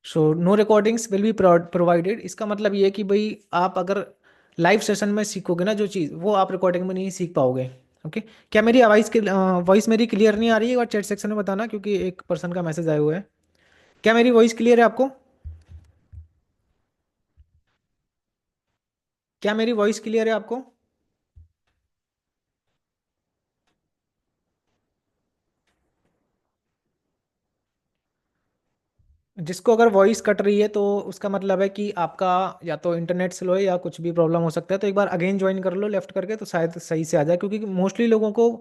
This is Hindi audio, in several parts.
So no recordings will be provided. इसका मतलब ये है कि भाई आप अगर लाइव सेशन में सीखोगे ना जो चीज़, वो आप रिकॉर्डिंग में नहीं सीख पाओगे। ओके। क्या मेरी आवाज़ की वॉइस मेरी क्लियर नहीं आ रही है? एक बार चैट सेक्शन में बताना, क्योंकि एक पर्सन का मैसेज आया हुआ है। क्या मेरी वॉइस क्लियर है आपको? क्या मेरी वॉइस क्लियर है आपको? जिसको अगर वॉइस कट रही है तो उसका मतलब है कि आपका या तो इंटरनेट स्लो है या कुछ भी प्रॉब्लम हो सकता है। तो एक बार अगेन ज्वाइन कर लो लेफ्ट करके, तो शायद सही से आ जाए, क्योंकि मोस्टली लोगों को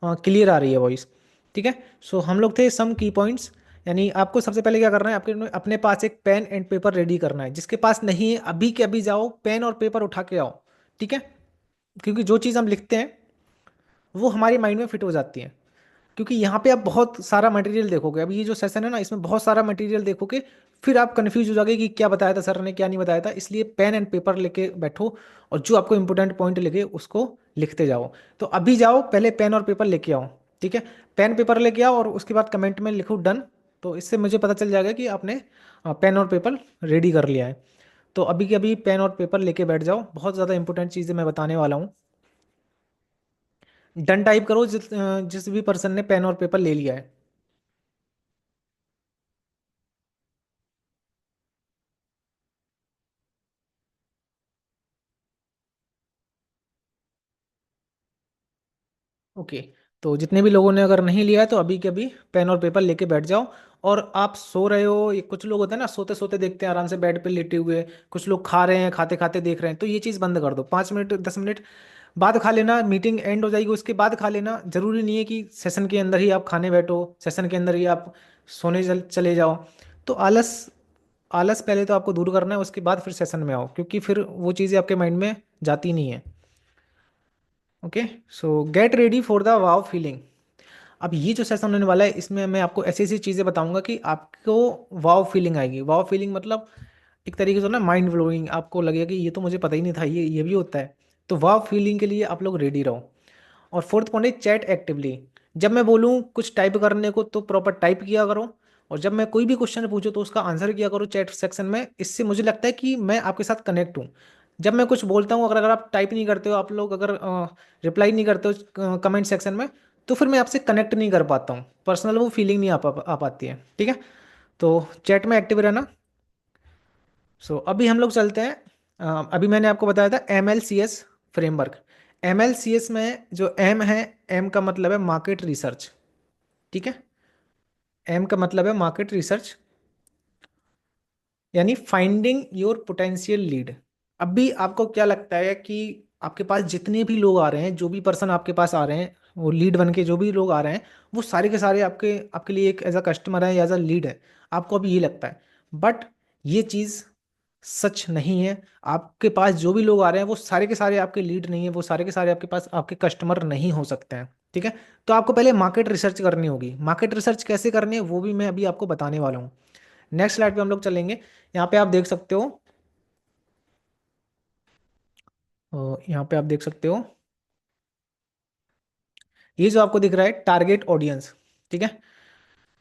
क्लियर आ रही है वॉइस। ठीक है। सो हम लोग थे सम की पॉइंट्स। यानी आपको सबसे पहले क्या करना है, आपके अपने पास एक पेन एंड पेपर रेडी करना है। जिसके पास नहीं है अभी के अभी जाओ, पेन और पेपर उठा के आओ। ठीक है। क्योंकि जो चीज़ हम लिखते हैं वो हमारी माइंड में फिट हो जाती है। क्योंकि यहाँ पे आप बहुत सारा मटेरियल देखोगे, अब ये जो सेशन है ना इसमें बहुत सारा मटेरियल देखोगे, फिर आप कंफ्यूज हो जाओगे कि क्या बताया था सर ने क्या नहीं बताया था। इसलिए पेन एंड पेपर लेके बैठो और जो आपको इंपॉर्टेंट पॉइंट लगे उसको लिखते जाओ। तो अभी जाओ, पहले पेन और पेपर लेके आओ। ठीक है। पेन पेपर लेके आओ और उसके बाद कमेंट में लिखो डन। तो इससे मुझे पता चल जाएगा कि आपने पेन और पेपर रेडी कर लिया है। तो अभी के अभी पेन और पेपर लेके बैठ जाओ, बहुत ज़्यादा इंपॉर्टेंट चीज़ें मैं बताने वाला हूँ। डन टाइप करो जिस भी पर्सन ने पेन और पेपर ले लिया है। ओके। तो जितने भी लोगों ने अगर नहीं लिया है तो अभी के अभी पेन और पेपर लेके बैठ जाओ। और आप सो रहे हो, ये कुछ लोग होते हैं ना सोते सोते देखते हैं आराम से बेड पे लेटे हुए, कुछ लोग खा रहे हैं खाते खाते देख रहे हैं, तो ये चीज़ बंद कर दो। 5 मिनट 10 मिनट बाद खा लेना, मीटिंग एंड हो जाएगी उसके बाद खा लेना। जरूरी नहीं है कि सेशन के अंदर ही आप खाने बैठो, सेशन के अंदर ही आप सोने चले जाओ। तो आलस आलस पहले तो आपको दूर करना है, उसके बाद फिर सेशन में आओ, क्योंकि फिर वो चीज़ें आपके माइंड में जाती नहीं है। Okay. So get ready for the wow feeling. अब ये जो सेशन होने वाला है इसमें मैं आपको ऐसी ऐसी चीज़ें बताऊंगा कि आपको वाव फीलिंग आएगी। वाव फीलिंग मतलब एक तरीके से ना माइंड ब्लोइंग, आपको लगेगा कि ये तो मुझे पता ही नहीं था, ये भी होता है। तो वाव फीलिंग के लिए आप लोग रेडी रहो। और फोर्थ पॉइंट है चैट एक्टिवली। जब मैं बोलूँ कुछ टाइप करने को तो प्रॉपर टाइप किया करो, और जब मैं कोई भी क्वेश्चन पूछूं तो उसका आंसर किया करो चैट सेक्शन में। इससे मुझे लगता है कि मैं आपके साथ कनेक्ट हूँ। जब मैं कुछ बोलता हूँ, अगर अगर आप टाइप नहीं करते हो, आप लोग अगर रिप्लाई नहीं करते हो कमेंट सेक्शन में, तो फिर मैं आपसे कनेक्ट नहीं कर पाता हूँ, पर्सनल वो फीलिंग नहीं आ पाती है। ठीक है। तो चैट में एक्टिव रहना। सो अभी हम लोग चलते हैं। अभी मैंने आपको बताया था MLCS फ्रेमवर्क। MLCS में जो M है, M का मतलब है मार्केट रिसर्च। ठीक है। M का मतलब है मार्केट रिसर्च, यानी फाइंडिंग योर पोटेंशियल लीड। अभी आपको क्या लगता है कि आपके पास जितने भी लोग आ रहे हैं, जो भी पर्सन आपके पास आ रहे हैं, वो लीड बन के जो भी लोग आ रहे हैं, वो सारे के सारे आपके आपके लिए एक एज अ कस्टमर है या एज अ लीड है? आपको अभी ये लगता है, बट ये चीज़ सच नहीं है। आपके पास जो भी लोग आ रहे हैं वो सारे के सारे आपके लीड नहीं है, वो सारे के सारे आपके पास आपके कस्टमर नहीं हो सकते हैं। ठीक है। तो आपको पहले मार्केट रिसर्च करनी होगी। मार्केट रिसर्च कैसे करनी है वो भी मैं अभी आपको बताने वाला हूँ। नेक्स्ट स्लाइड पे हम लोग चलेंगे। यहाँ पे आप देख सकते हो, यहाँ पे आप देख सकते हो, ये जो आपको दिख रहा है टारगेट ऑडियंस। ठीक है।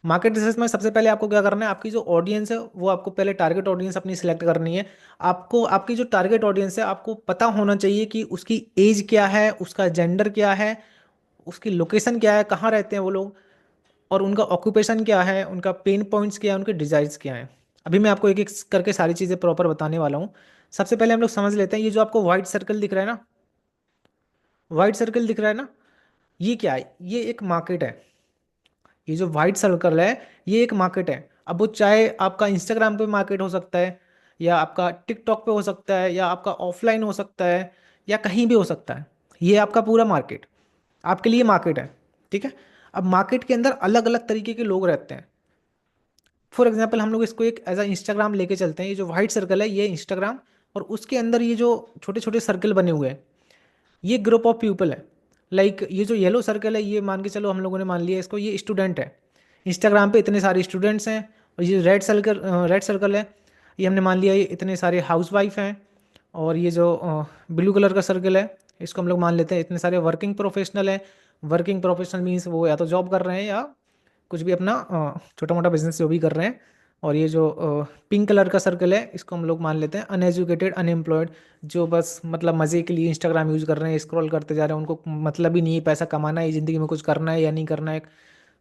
मार्केट रिसर्च में सबसे पहले आपको क्या करना है, आपकी जो ऑडियंस है वो आपको पहले टारगेट ऑडियंस अपनी सिलेक्ट करनी है। आपको आपकी जो टारगेट ऑडियंस है आपको पता होना चाहिए कि उसकी एज क्या है, उसका जेंडर क्या है, उसकी लोकेशन क्या है, कहाँ रहते हैं वो लोग, और उनका ऑक्यूपेशन क्या है, उनका पेन पॉइंट्स क्या है, उनके डिजायर्स क्या है। अभी मैं आपको एक एक करके सारी चीज़ें प्रॉपर बताने वाला हूँ। सबसे पहले हम लोग समझ लेते हैं, ये जो आपको व्हाइट सर्कल दिख रहा है ना, व्हाइट सर्कल दिख रहा है ना, ये क्या है? ये एक मार्केट है। ये जो व्हाइट सर्कल है ये एक मार्केट है। अब वो चाहे आपका इंस्टाग्राम पे मार्केट हो सकता है, या आपका टिकटॉक पे हो सकता है, या आपका ऑफलाइन हो सकता है, या कहीं भी हो सकता है। ये आपका पूरा मार्केट आपके लिए मार्केट है। ठीक है। अब मार्केट के अंदर अलग अलग तरीके के लोग रहते हैं। फॉर एग्जाम्पल हम लोग इसको एक एज अ इंस्टाग्राम लेके चलते हैं। ये जो व्हाइट सर्कल है ये इंस्टाग्राम, और उसके अंदर ये जो छोटे छोटे सर्कल बने हुए हैं ये ग्रुप ऑफ पीपल है। लाइक ये जो येलो सर्कल है ये मान के चलो हम लोगों ने मान लिया इसको, ये स्टूडेंट है। इंस्टाग्राम पे इतने सारे स्टूडेंट्स हैं। और ये रेड सर्कल है, ये हमने मान लिया ये इतने सारे हाउस वाइफ हैं। और ये जो ब्लू कलर का सर्कल है इसको हम लोग मान लेते हैं इतने सारे वर्किंग प्रोफेशनल हैं। वर्किंग प्रोफेशनल मीन्स वो या तो जॉब कर रहे हैं या कुछ भी अपना छोटा मोटा बिजनेस जो भी कर रहे हैं, और ये जो पिंक कलर का सर्कल है इसको हम लोग मान लेते हैं अनएजुकेटेड अनएम्प्लॉयड, जो बस मतलब मज़े के लिए इंस्टाग्राम यूज़ कर रहे हैं, स्क्रॉल करते जा रहे हैं, उनको मतलब ही नहीं है पैसा कमाना है, ज़िंदगी में कुछ करना है या नहीं करना है।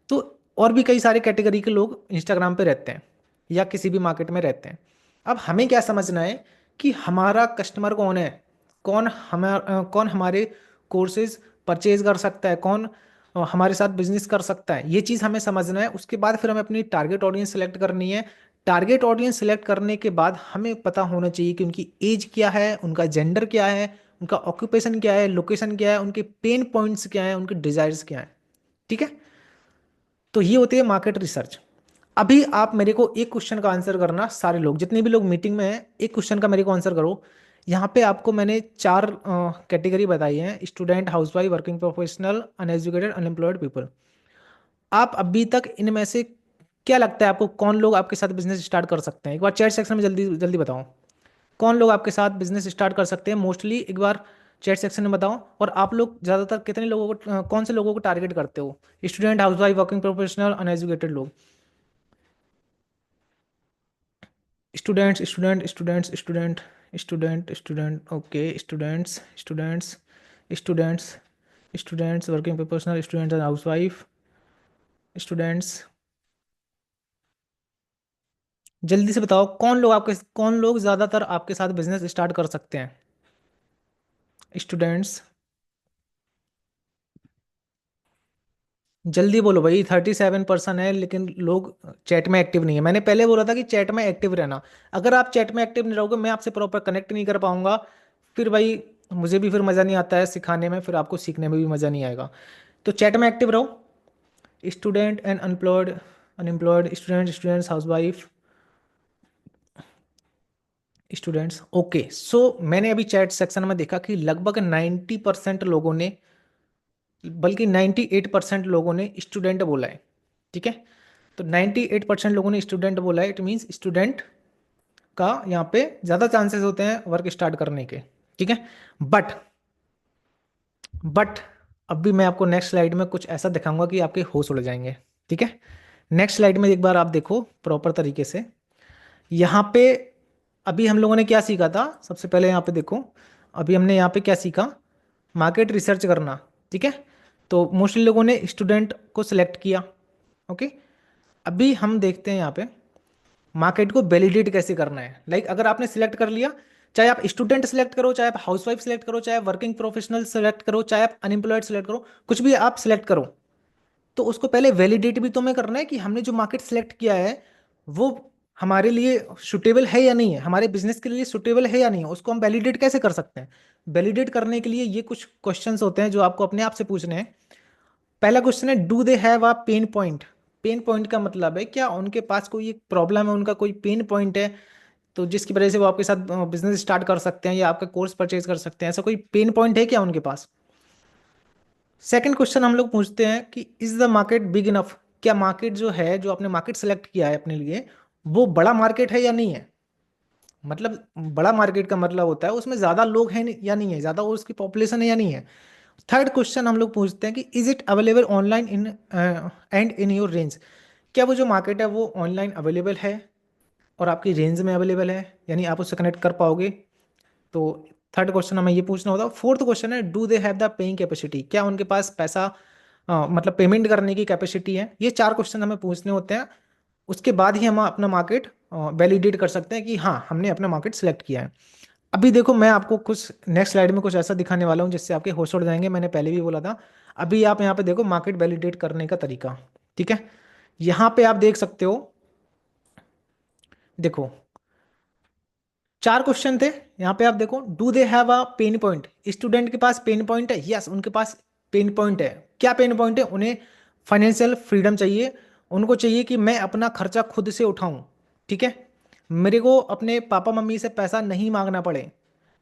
तो और भी कई सारे कैटेगरी के लोग इंस्टाग्राम पे रहते हैं या किसी भी मार्केट में रहते हैं। अब हमें क्या समझना है कि हमारा कस्टमर कौन है, कौन हमारे कोर्सेज परचेज कर सकता है, कौन हमारे साथ बिजनेस कर सकता है, ये चीज़ हमें समझना है। उसके बाद फिर हमें अपनी टारगेट ऑडियंस सेलेक्ट करनी है। टारगेट ऑडियंस सेलेक्ट करने के बाद हमें पता होना चाहिए कि उनकी एज क्या है, उनका जेंडर क्या है, उनका ऑक्यूपेशन क्या है, लोकेशन क्या है, उनके पेन पॉइंट्स क्या है, उनके डिजायर्स क्या है। ठीक है, तो ये होती है मार्केट रिसर्च। अभी आप मेरे को एक क्वेश्चन का आंसर करना, सारे लोग जितने भी लोग मीटिंग में हैं एक क्वेश्चन का मेरे को आंसर करो। यहाँ पे आपको मैंने चार कैटेगरी बताई हैं, student, housewife, working professional, uneducated, unemployed people. आप अभी तक इनमें से क्या लगता है आपको, कौन लोग आपके साथ बिजनेस स्टार्ट कर सकते हैं? एक बार चैट सेक्शन में जल्दी जल्दी बताओ, कौन लोग आपके साथ बिजनेस स्टार्ट कर सकते हैं मोस्टली, एक बार चैट सेक्शन में बताओ। और आप लोग ज़्यादातर कितने लोगों को कौन से लोगों को टारगेट करते हो? Student, housewife, working professional, uneducated लोग। Students student students student student student okay, students students students students, working professional, students and housewife, students. जल्दी से बताओ कौन लोग ज़्यादातर आपके साथ बिजनेस स्टार्ट कर सकते हैं? स्टूडेंट्स। जल्दी बोलो भाई, 37% है लेकिन लोग चैट में एक्टिव नहीं है। मैंने पहले बोला था कि चैट में एक्टिव रहना। अगर आप चैट में एक्टिव नहीं रहोगे, मैं आपसे प्रॉपर कनेक्ट नहीं कर पाऊंगा। फिर भाई मुझे भी फिर मज़ा नहीं आता है सिखाने में, फिर आपको सीखने में भी मज़ा नहीं आएगा। तो चैट में एक्टिव रहो। Student and unemployed, unemployed student, students, housewife, students. Okay, so मैंने अभी चैट सेक्शन में देखा कि लगभग 90% लोगों ने, बल्कि 98% लोगों ने स्टूडेंट बोला है। ठीक है, तो 98% लोगों ने स्टूडेंट बोला है, इट मीन्स स्टूडेंट का यहाँ पे ज़्यादा चांसेस होते हैं वर्क स्टार्ट करने के। ठीक है, बट बट अभी मैं आपको नेक्स्ट स्लाइड में कुछ ऐसा दिखाऊंगा कि आपके होश उड़ जाएंगे। ठीक है, नेक्स्ट स्लाइड में एक बार आप देखो प्रॉपर तरीके से। यहाँ पे अभी हम लोगों ने क्या सीखा था, सबसे पहले यहाँ पे देखो। अभी हमने यहाँ पे क्या सीखा, मार्केट रिसर्च करना। ठीक है, तो मोस्टली लोगों ने स्टूडेंट को सिलेक्ट किया। ओके, अभी हम देखते हैं यहाँ पे मार्केट को वैलिडेट कैसे करना है। अगर आपने सिलेक्ट कर लिया, चाहे आप स्टूडेंट सिलेक्ट करो, चाहे आप हाउसवाइफ सिलेक्ट करो, चाहे वर्किंग प्रोफेशनल सिलेक्ट करो, चाहे आप अनएम्प्लॉयड सिलेक्ट करो, कुछ भी आप सिलेक्ट करो, तो उसको पहले वैलिडेट भी तो हमें करना है कि हमने जो मार्केट सिलेक्ट किया है वो हमारे लिए सुटेबल है या नहीं है, हमारे बिजनेस के लिए सुटेबल है या नहीं है। उसको हम वैलिडेट कैसे कर सकते हैं? वैलिडेट करने के लिए ये कुछ क्वेश्चंस होते हैं जो आपको अपने आप से पूछने हैं। पहला क्वेश्चन है, do they have a pain point? Pain point का मतलब है क्या उनके पास कोई एक प्रॉब्लम है, उनका कोई पेन पॉइंट है, तो जिसकी वजह से वो आपके साथ बिजनेस स्टार्ट कर सकते हैं या आपका कोर्स परचेज कर सकते हैं। ऐसा कोई पेन पॉइंट है क्या उनके पास? सेकंड क्वेश्चन हम लोग पूछते हैं कि is the market big enough? क्या मार्केट जो है, जो आपने मार्केट सेलेक्ट किया है अपने लिए, वो बड़ा मार्केट है या नहीं है? मतलब बड़ा मार्केट का मतलब होता है उसमें ज़्यादा लोग हैं या नहीं है, ज़्यादा उसकी पॉपुलेशन है या नहीं है। थर्ड क्वेश्चन हम लोग पूछते हैं कि is it available online in and in your range? क्या वो जो मार्केट है वो ऑनलाइन अवेलेबल है और आपकी रेंज में अवेलेबल है, यानी आप उससे कनेक्ट कर पाओगे? तो थर्ड क्वेश्चन हमें ये पूछना होता है। फोर्थ क्वेश्चन है, do they have the paying capacity? क्या उनके पास पैसा मतलब पेमेंट करने की कैपेसिटी है? ये चार क्वेश्चन हमें पूछने होते हैं। उसके बाद ही हम अपना मार्केट वैलिडेट कर सकते हैं कि हाँ हमने अपना मार्केट सेलेक्ट किया है। अभी देखो मैं आपको कुछ नेक्स्ट स्लाइड में कुछ ऐसा दिखाने वाला हूँ जिससे आपके होश उड़ जाएंगे, मैंने पहले भी बोला था। अभी आप यहाँ पे देखो मार्केट वैलिडेट करने का तरीका। ठीक है, यहाँ पे आप देख सकते हो, देखो चार क्वेश्चन थे। यहाँ पे आप देखो, do they have a pain point? Student के पास पेन पॉइंट है, यस उनके पास पेन पॉइंट है। क्या पेन पॉइंट है? उन्हें फाइनेंशियल फ्रीडम चाहिए, उनको चाहिए कि मैं अपना खर्चा खुद से उठाऊं। ठीक है, मेरे को अपने पापा मम्मी से पैसा नहीं मांगना पड़े,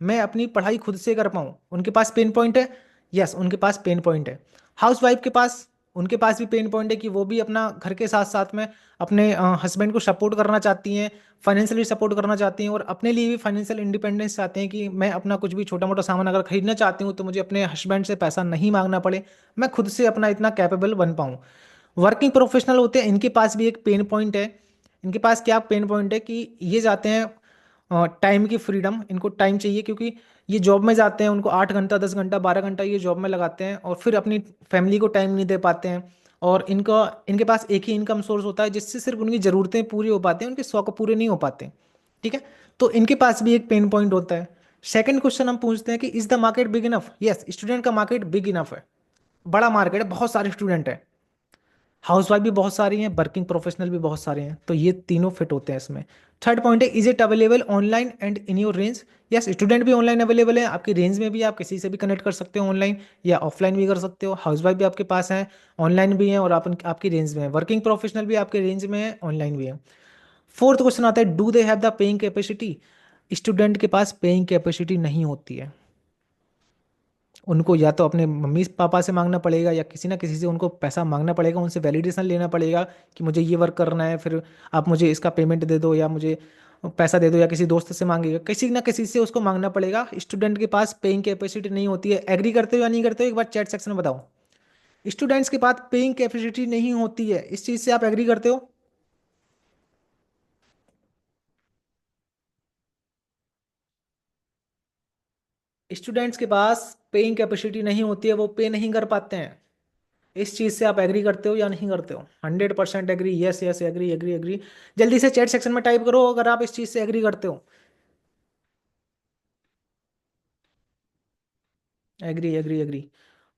मैं अपनी पढ़ाई खुद से कर पाऊं। उनके पास पेन पॉइंट है, यस उनके पास पेन पॉइंट है। हाउस वाइफ के पास, उनके पास भी पेन पॉइंट है कि वो भी अपना घर के साथ साथ में अपने हस्बैंड को सपोर्ट करना चाहती हैं, फाइनेंशियली सपोर्ट करना चाहती हैं, और अपने लिए भी फाइनेंशियल इंडिपेंडेंस चाहते हैं कि मैं अपना कुछ भी छोटा मोटा सामान अगर खरीदना चाहती हूँ तो मुझे अपने हस्बैंड से पैसा नहीं मांगना पड़े, मैं खुद से अपना इतना कैपेबल बन पाऊँ। वर्किंग प्रोफेशनल होते हैं, इनके पास भी एक पेन पॉइंट है। इनके पास क्या पेन पॉइंट है कि ये जाते हैं टाइम की फ्रीडम, इनको टाइम चाहिए, क्योंकि ये जॉब में जाते हैं, उनको 8 घंटा 10 घंटा 12 घंटा ये जॉब में लगाते हैं और फिर अपनी फैमिली को टाइम नहीं दे पाते हैं। और इनका इनके पास एक ही इनकम सोर्स होता है जिससे सिर्फ उनकी ज़रूरतें पूरी हो पाती हैं, उनके शौक पूरे नहीं हो पाते। ठीक है, तो इनके पास भी एक पेन पॉइंट होता है। सेकंड क्वेश्चन हम पूछते हैं कि is the market big enough? Yes, student का मार्केट बिग इनफ है, बड़ा मार्केट है, बहुत सारे स्टूडेंट हैं, हाउसवाइफ भी बहुत सारी हैं, वर्किंग प्रोफेशनल भी बहुत सारे हैं, तो ये तीनों फिट होते हैं इसमें। थर्ड पॉइंट है, is it available online and in your range? Yes, student भी ऑनलाइन अवेलेबल है, आपकी रेंज में भी, आप किसी से भी कनेक्ट कर सकते हो ऑनलाइन या ऑफलाइन भी कर सकते हो। हाउसवाइफ भी आपके पास हैं, ऑनलाइन भी हैं और आपकी रेंज में है। वर्किंग प्रोफेशनल भी आपके रेंज में है, ऑनलाइन भी है। फोर्थ क्वेश्चन आता है, do they have the paying capacity? Student के पास पेइंग कैपेसिटी नहीं होती है, उनको या तो अपने मम्मी पापा से मांगना पड़ेगा या किसी ना किसी से उनको पैसा मांगना पड़ेगा, उनसे वैलिडेशन लेना पड़ेगा कि मुझे ये वर्क करना है, फिर आप मुझे इसका पेमेंट दे दो या मुझे पैसा दे दो, या किसी दोस्त से मांगेगा, किसी ना किसी से उसको मांगना पड़ेगा। स्टूडेंट के पास पेइंग कैपेसिटी नहीं होती है। एग्री करते हो या नहीं करते हो, एक बार चैट सेक्शन में बताओ। स्टूडेंट्स के पास पेइंग कैपेसिटी नहीं होती है, इस चीज़ से आप एग्री करते हो? स्टूडेंट्स के पास पेइंग कैपेसिटी नहीं होती है, वो पे नहीं कर पाते हैं। इस चीज से आप एग्री करते हो या नहीं करते हो? 100% agree? Yes yes, agree agree agree. जल्दी से चैट सेक्शन में टाइप करो अगर आप इस चीज से एग्री करते हो। Agree agree agree.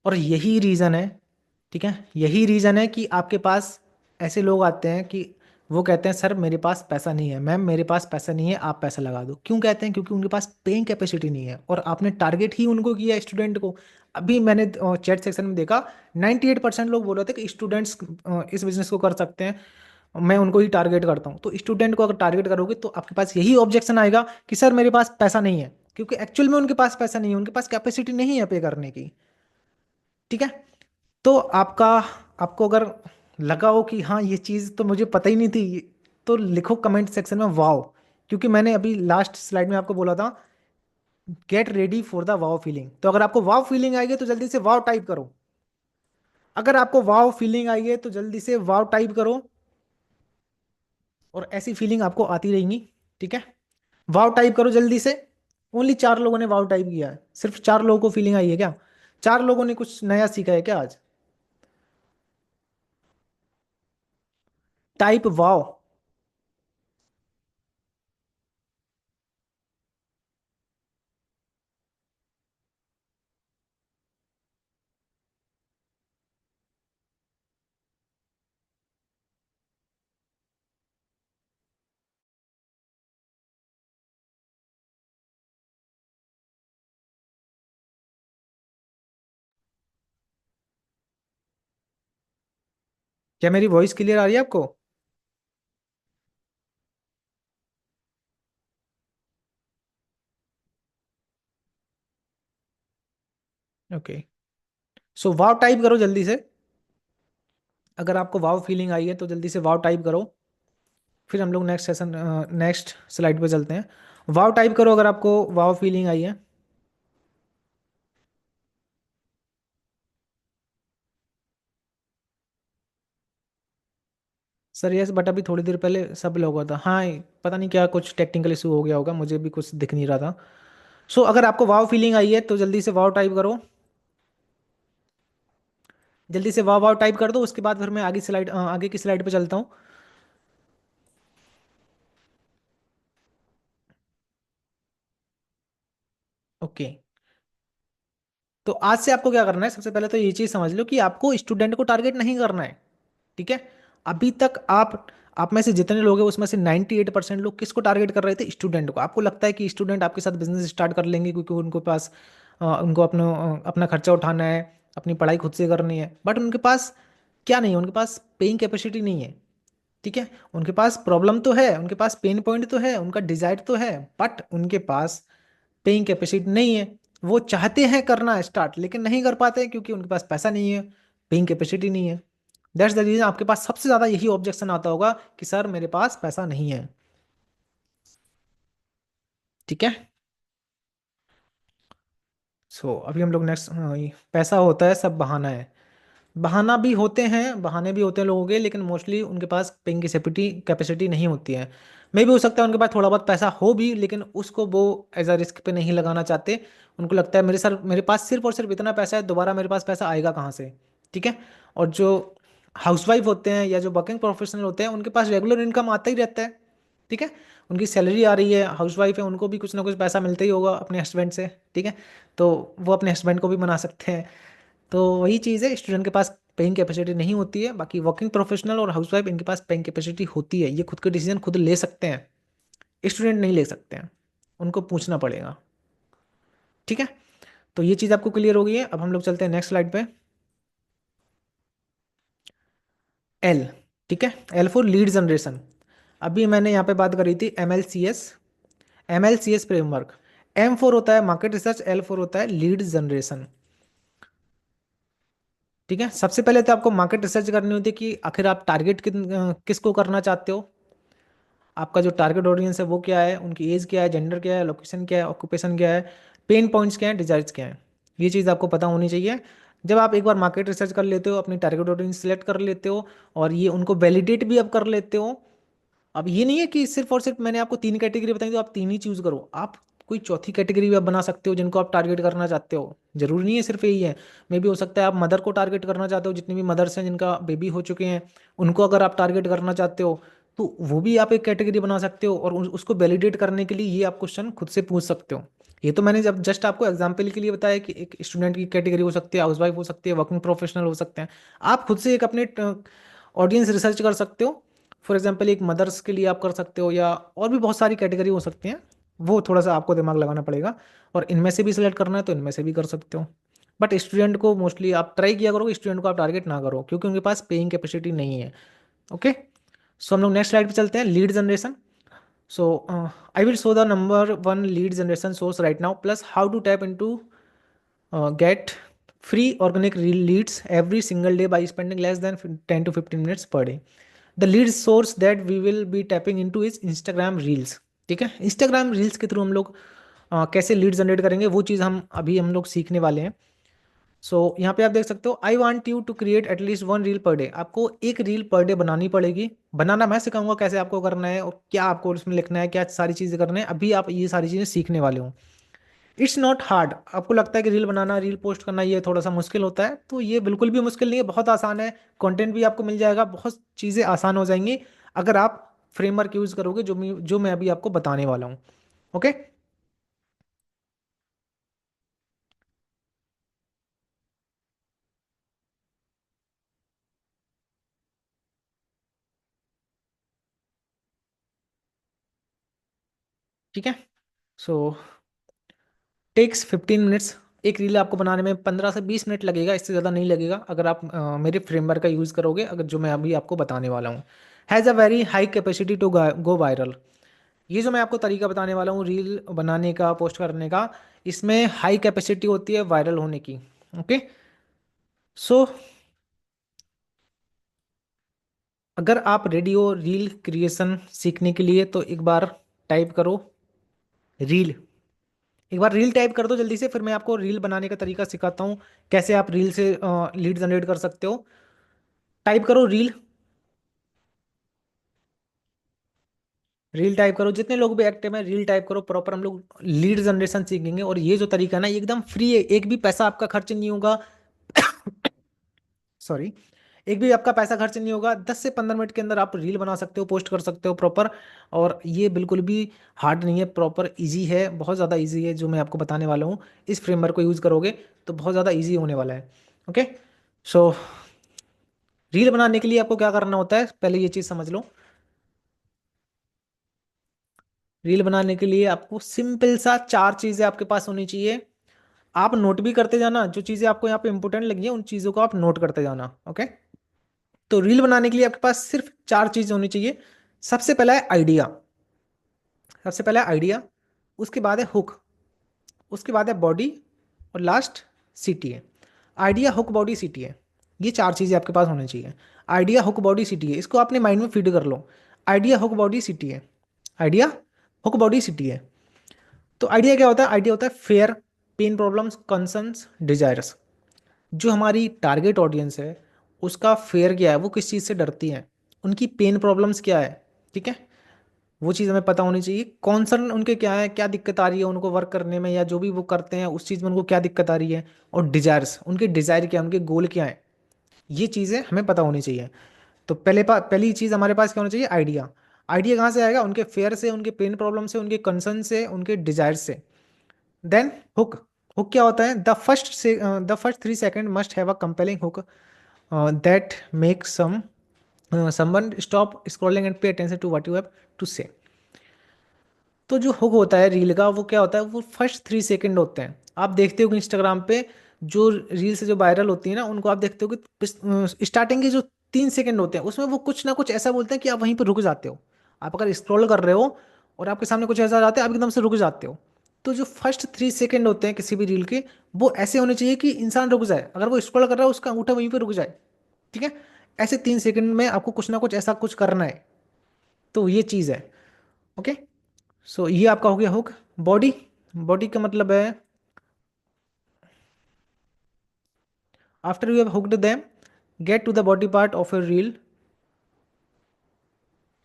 और यही रीजन है, ठीक है, यही रीजन है कि आपके पास ऐसे लोग आते हैं कि वो कहते हैं सर मेरे पास पैसा नहीं है, मैम मेरे पास पैसा नहीं है, आप पैसा लगा दो। क्यों कहते हैं? क्योंकि उनके पास पेइंग कैपेसिटी नहीं है और आपने टारगेट ही उनको किया, स्टूडेंट को। अभी मैंने चैट सेक्शन में देखा, 98% लोग बोल रहे थे कि स्टूडेंट्स इस बिजनेस को कर सकते हैं, मैं उनको ही टारगेट करता हूँ। तो स्टूडेंट को अगर टारगेट करोगे तो आपके पास यही ऑब्जेक्शन आएगा कि सर मेरे पास पैसा नहीं है, क्योंकि एक्चुअल में उनके पास पैसा नहीं है, उनके पास कैपेसिटी नहीं है पे करने की। ठीक है, तो आपको अगर लगा हो कि हाँ ये चीज़ तो मुझे पता ही नहीं थी, तो लिखो कमेंट सेक्शन में वाओ, क्योंकि मैंने अभी लास्ट स्लाइड में आपको बोला था get ready for the wow feeling. तो अगर आपको वाओ फीलिंग आई है तो जल्दी से वाओ टाइप करो। अगर आपको वाओ फीलिंग आई है तो जल्दी से वाओ टाइप करो, और ऐसी फीलिंग आपको आती रहेंगी। ठीक है, वाओ टाइप करो जल्दी से। ओनली 4 लोगों ने वाओ टाइप किया है, सिर्फ 4 लोगों को फीलिंग आई है क्या? 4 लोगों ने कुछ नया सीखा है क्या आज? Type wow. क्या मेरी वॉइस क्लियर आ रही है आपको? ओके, सो वाव टाइप करो जल्दी से। अगर आपको वाव फीलिंग आई है तो जल्दी से वाव टाइप करो, फिर हम लोग नेक्स्ट स्लाइड पे चलते हैं। वाव टाइप करो अगर आपको वाव फीलिंग आई है। सर यस, बट अभी थोड़ी देर पहले सब लोगों था, हाँ। पता नहीं क्या कुछ टेक्निकल इशू हो गया होगा, मुझे भी कुछ दिख नहीं रहा था। सो अगर आपको वाव फीलिंग आई है तो जल्दी से वाव टाइप करो। जल्दी से वाव वाव टाइप कर दो, उसके बाद फिर मैं आगे की स्लाइड पे चलता हूँ। ओके, तो आज से आपको क्या करना है, सबसे पहले तो ये चीज़ समझ लो कि आपको स्टूडेंट को टारगेट नहीं करना है। ठीक है, अभी तक आप में से जितने लोग हैं उसमें से 98% लोग किसको टारगेट कर रहे थे? स्टूडेंट को। आपको लगता है कि स्टूडेंट आपके साथ बिजनेस स्टार्ट कर लेंगे क्योंकि उनको पास उनको अपना खर्चा उठाना है, अपनी पढ़ाई खुद से करनी है, बट उनके पास क्या नहीं है? उनके पास पेइंग कैपेसिटी नहीं है। ठीक है, उनके पास प्रॉब्लम तो है, उनके पास पेन पॉइंट तो है, उनका डिजायर तो है, बट उनके पास पेइंग कैपेसिटी नहीं है। वो चाहते हैं करना स्टार्ट लेकिन नहीं कर पाते हैं क्योंकि उनके पास पैसा नहीं है, पेइंग कैपेसिटी नहीं है। दैट्स द रीजन आपके पास सबसे ज्यादा यही ऑब्जेक्शन आता होगा कि सर मेरे पास पैसा नहीं है। ठीक है, सो अभी हम लोग नेक्स्ट, पैसा होता है सब बहाना है। बहाना भी होते हैं, बहाने भी होते हैं लोगों के, लेकिन मोस्टली उनके पास पेइंग कैपेसिटी कैपेसिटी नहीं होती है। मे भी हो सकता है उनके पास थोड़ा बहुत पैसा हो भी, लेकिन उसको वो एज अ रिस्क पे नहीं लगाना चाहते। उनको लगता है मेरे पास सिर्फ और सिर्फ इतना पैसा है, दोबारा मेरे पास पैसा आएगा कहाँ से। ठीक है। और जो हाउसवाइफ होते हैं या जो वर्किंग प्रोफेशनल होते हैं, उनके पास रेगुलर इनकम आता ही रहता है। ठीक है। उनकी सैलरी आ रही है, हाउसवाइफ है, उनको भी कुछ ना कुछ पैसा मिलता ही होगा अपने हस्बैंड से। ठीक है। तो वो अपने हस्बैंड को भी बना सकते हैं। तो वही चीज़ है, स्टूडेंट के पास पेइंग कैपेसिटी नहीं होती है, बाकी वर्किंग प्रोफेशनल और हाउसवाइफ इनके पास पेइंग कैपेसिटी होती है, ये खुद के डिसीजन खुद ले सकते हैं। स्टूडेंट नहीं ले सकते हैं, उनको पूछना पड़ेगा। ठीक है। तो ये चीज़ आपको क्लियर हो गई है। अब हम लोग चलते हैं नेक्स्ट स्लाइड पे। एल। ठीक है। L for lead generation. अभी मैंने यहाँ पे बात करी थी M L C S framework. M for होता है मार्केट रिसर्च, एल फोर होता है लीड जनरेशन। ठीक है। सबसे पहले तो आपको मार्केट रिसर्च करनी होती है कि आखिर आप टारगेट किसको करना चाहते हो। आपका जो टारगेट ऑडियंस है वो क्या है, उनकी एज क्या है, जेंडर क्या है, लोकेशन क्या है, ऑक्यूपेशन क्या है, पेन पॉइंट्स क्या है, डिजायर्स क्या है। ये चीज़ आपको पता होनी चाहिए। जब आप एक बार मार्केट रिसर्च कर लेते हो, अपनी टारगेट ऑडियंस सेलेक्ट कर लेते हो, और ये उनको वैलिडेट भी अब कर लेते हो। अब ये नहीं है कि सिर्फ और सिर्फ मैंने आपको तीन कैटेगरी बताई तो आप तीन ही चूज करो। आप कोई चौथी कैटेगरी भी आप बना सकते हो जिनको आप टारगेट करना चाहते हो। जरूरी नहीं है सिर्फ यही है। मे भी हो सकता है आप मदर को टारगेट करना चाहते हो, जितनी भी मदर्स हैं जिनका बेबी हो चुके हैं, उनको अगर आप टारगेट करना चाहते हो तो वो भी आप एक कैटेगरी बना सकते हो। और उसको वैलिडेट करने के लिए ये आप क्वेश्चन खुद से पूछ सकते हो। ये तो मैंने जब जस्ट आपको एग्जाम्पल के लिए बताया कि एक स्टूडेंट की कैटेगरी हो सकती है, हाउसवाइफ हो सकती है, वर्किंग प्रोफेशनल हो सकते हैं। आप खुद से एक अपने ऑडियंस रिसर्च कर सकते हो। फॉर एग्जाम्पल एक मदर्स के लिए आप कर सकते हो, या और भी बहुत सारी कैटेगरी हो सकती हैं। वो थोड़ा सा आपको दिमाग लगाना पड़ेगा, और इनमें से भी सिलेक्ट करना है तो इनमें से भी कर सकते हो। बट स्टूडेंट को मोस्टली आप ट्राई किया करो कि स्टूडेंट को आप टारगेट ना करो, क्योंकि उनके पास पेइंग कैपेसिटी नहीं है। ओके। सो हम लोग नेक्स्ट स्लाइड पे चलते हैं, lead generation. So I will show the number one lead generation source right now, plus how to tap into get free organic leads every single day by spending less than 10 to 15 minutes per day. The lead source that we will be tapping into is Instagram Reels. ठीक है। Instagram Reels के थ्रू हम लोग कैसे लीड जनरेट करेंगे, वो चीज़ हम लोग सीखने वाले हैं। सो यहाँ पे आप देख सकते हो, I want you to create at least one reel per day. आपको एक रील पर डे बनानी पड़ेगी। बनाना मैं सिखाऊंगा कैसे आपको करना है, और क्या आपको उसमें लिखना है, क्या सारी चीज़ें करना है, अभी आप ये सारी चीज़ें सीखने वाले हो। It's not hard. आपको लगता है कि रील बनाना, रील पोस्ट करना ये थोड़ा सा मुश्किल होता है, तो ये बिल्कुल भी मुश्किल नहीं है, बहुत आसान है। कंटेंट भी आपको मिल जाएगा, बहुत चीज़ें आसान हो जाएंगी अगर आप फ्रेमवर्क यूज़ करोगे जो मैं अभी आपको बताने वाला हूँ। ओके। ठीक है। सो टेक्स 15 मिनट्स। एक रील आपको बनाने में 15 से 20 मिनट लगेगा, इससे ज़्यादा नहीं लगेगा अगर आप मेरे फ्रेमवर्क का यूज़ करोगे, अगर जो मैं अभी आपको बताने वाला हूँ। Has a very high capacity to go viral. ये जो मैं आपको तरीका बताने वाला हूँ रील बनाने का, पोस्ट करने का, इसमें हाई कैपेसिटी होती है वायरल होने की। ओके। सो अगर आप रेडी हो रील क्रिएशन सीखने के लिए, तो एक बार टाइप करो रील। एक बार रील टाइप कर दो जल्दी से, फिर मैं आपको रील बनाने का तरीका सिखाता हूँ, कैसे आप रील से लीड जनरेट कर सकते हो। टाइप करो रील। रील टाइप करो, जितने लोग भी एक्टिव हैं रील टाइप करो। प्रॉपर हम लोग लीड जनरेशन सीखेंगे, और ये जो तरीका है ना, ये एकदम फ्री है, एक भी पैसा आपका खर्च नहीं होगा। सॉरी। एक भी आपका पैसा खर्च नहीं होगा, 10 से 15 मिनट के अंदर आप रील बना सकते हो, पोस्ट कर सकते हो प्रॉपर। और ये बिल्कुल भी हार्ड नहीं है, प्रॉपर इजी है, बहुत ज़्यादा इजी है जो मैं आपको बताने वाला हूँ। इस फ्रेमवर्क को यूज़ करोगे तो बहुत ज़्यादा इजी होने वाला है। ओके। सो रील बनाने के लिए आपको क्या करना होता है, पहले ये चीज़ समझ लो। रील बनाने के लिए आपको सिंपल सा चार चीज़ें आपके पास होनी चाहिए। आप नोट भी करते जाना, जो चीज़ें आपको यहाँ पे इंपॉर्टेंट लगी है उन चीज़ों को आप नोट करते जाना। ओके। तो रील बनाने के लिए आपके पास सिर्फ चार चीज़ होनी चाहिए। सबसे पहला है आइडिया। सबसे पहला है आइडिया। उसके बाद है हुक। उसके बाद है बॉडी। और last CTA. Idea, hook, body, CTA. ये चार चीज़ें आपके पास होनी चाहिए। आइडिया, हुक, बॉडी, सीटीए, इसको अपने माइंड में फीड कर लो। Idea, hook, body, CTA. Idea, hook, body, CTA. तो आइडिया क्या होता है? आइडिया होता है fear, pain, problems, concerns, desires. जो हमारी टारगेट ऑडियंस है, उसका फेयर क्या है, वो किस चीज़ से डरती हैं, उनकी पेन प्रॉब्लम्स क्या है। ठीक है, वो चीज़ हमें पता होनी चाहिए। कॉन्सर्न उनके क्या है, क्या दिक्कत आ रही है उनको वर्क करने में, या जो भी वो करते हैं उस चीज़ में उनको क्या दिक्कत आ रही है। और डिजायर्स, उनके डिजायर क्या है, उनके गोल क्या है, ये चीज़ें हमें पता होनी चाहिए। तो पहली चीज़ हमारे पास क्या होना चाहिए, आइडिया। आइडिया कहाँ से आएगा, उनके फेयर से, उनके पेन प्रॉब्लम से, उनके कंसर्न से, उनके डिजायर से। Then hook. हुक क्या होता है, the first 3 second must have a compelling hook that make someone stop scrolling and pay attention to what you have to say. तो जो हुक होता है रील का, वो क्या होता है, वो फर्स्ट 3 सेकंड होते हैं। आप देखते हो कि इंस्टाग्राम पे जो रील्स जो वायरल होती है ना, उनको आप देखते हो कि स्टार्टिंग के जो 3 सेकंड होते हैं उसमें वो कुछ ना कुछ ऐसा बोलते हैं कि आप वहीं पर रुक जाते हो। आप अगर स्क्रॉल कर रहे हो और आपके सामने कुछ ऐसा आ जाता है, आप एकदम से रुक जाते हो। तो जो फर्स्ट 3 सेकंड होते हैं किसी भी रील के, वो ऐसे होने चाहिए कि इंसान रुक जाए, अगर वो स्क्रॉल कर रहा है उसका अंगूठा वहीं पर रुक जाए। ठीक है, ऐसे 3 सेकंड में आपको कुछ ना कुछ ऐसा कुछ करना है। तो ये चीज़ है। ओके, सो ये आपका हो गया हुक। बॉडी। बॉडी का मतलब है, after you have hooked them, get to the body part of your reel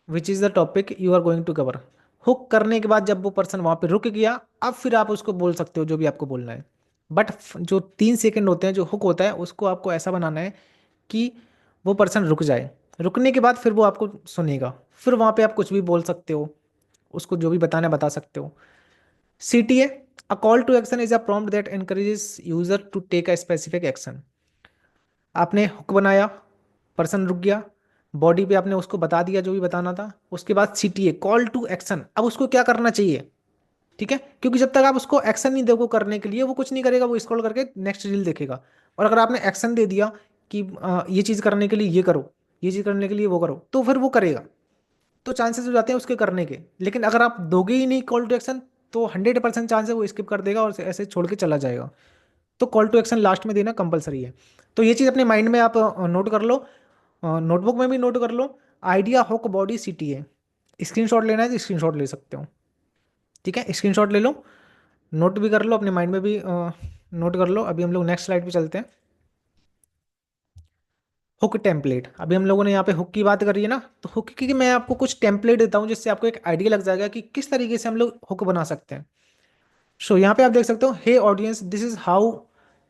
which is the topic you are going to cover. Hook करने के बाद जब वो पर्सन वहां पे रुक गया, अब फिर आप उसको बोल सकते हो जो भी आपको बोलना है। बट जो 3 सेकंड होते हैं जो हुक होता है, उसको आपको ऐसा बनाना है कि वो पर्सन रुक जाए। रुकने के बाद फिर वो आपको सुनेगा, फिर वहां पे आप कुछ भी बोल सकते हो, उसको जो भी बताना है बता सकते हो। CTA, a call to action is a prompt that encourages user to take a specific action। आपने हुक बनाया, पर्सन रुक गया, बॉडी पे आपने उसको बता दिया जो भी बताना था, उसके बाद CTA, कॉल टू एक्शन, अब उसको क्या करना चाहिए। ठीक है, क्योंकि जब तक आप उसको एक्शन नहीं दोगे करने के लिए, वो कुछ नहीं करेगा, वो स्क्रॉल करके नेक्स्ट रील देखेगा। और अगर आपने एक्शन दे दिया कि ये चीज़ करने के लिए ये करो, ये चीज़ करने के लिए वो करो, तो फिर वो करेगा। तो चांसेस हो जाते हैं उसके करने के। लेकिन अगर आप दोगे ही नहीं कॉल टू एक्शन, तो 100% चांस है वो स्किप कर देगा और ऐसे छोड़ के चला जाएगा। तो कॉल टू एक्शन लास्ट में देना कंपलसरी है। तो ये चीज़ अपने माइंड में आप नोट कर लो, नोटबुक में भी नोट कर लो। Idea, hook, body, CTA। Screenshot लेना है तो स्क्रीनशॉट ले सकते हो। ठीक है, स्क्रीनशॉट ले लो, नोट भी कर लो, अपने माइंड में भी नोट कर लो। अभी हम लोग नेक्स्ट स्लाइड पे चलते हैं। हुक टेम्पलेट, अभी हम लोगों ने यहाँ पे हुक की बात करी है ना, तो हुक की मैं आपको कुछ टेम्पलेट देता हूँ जिससे आपको एक आइडिया लग जाएगा कि किस तरीके से हम लोग हुक बना सकते हैं। सो यहाँ पे आप देख सकते हो, hey audience this is how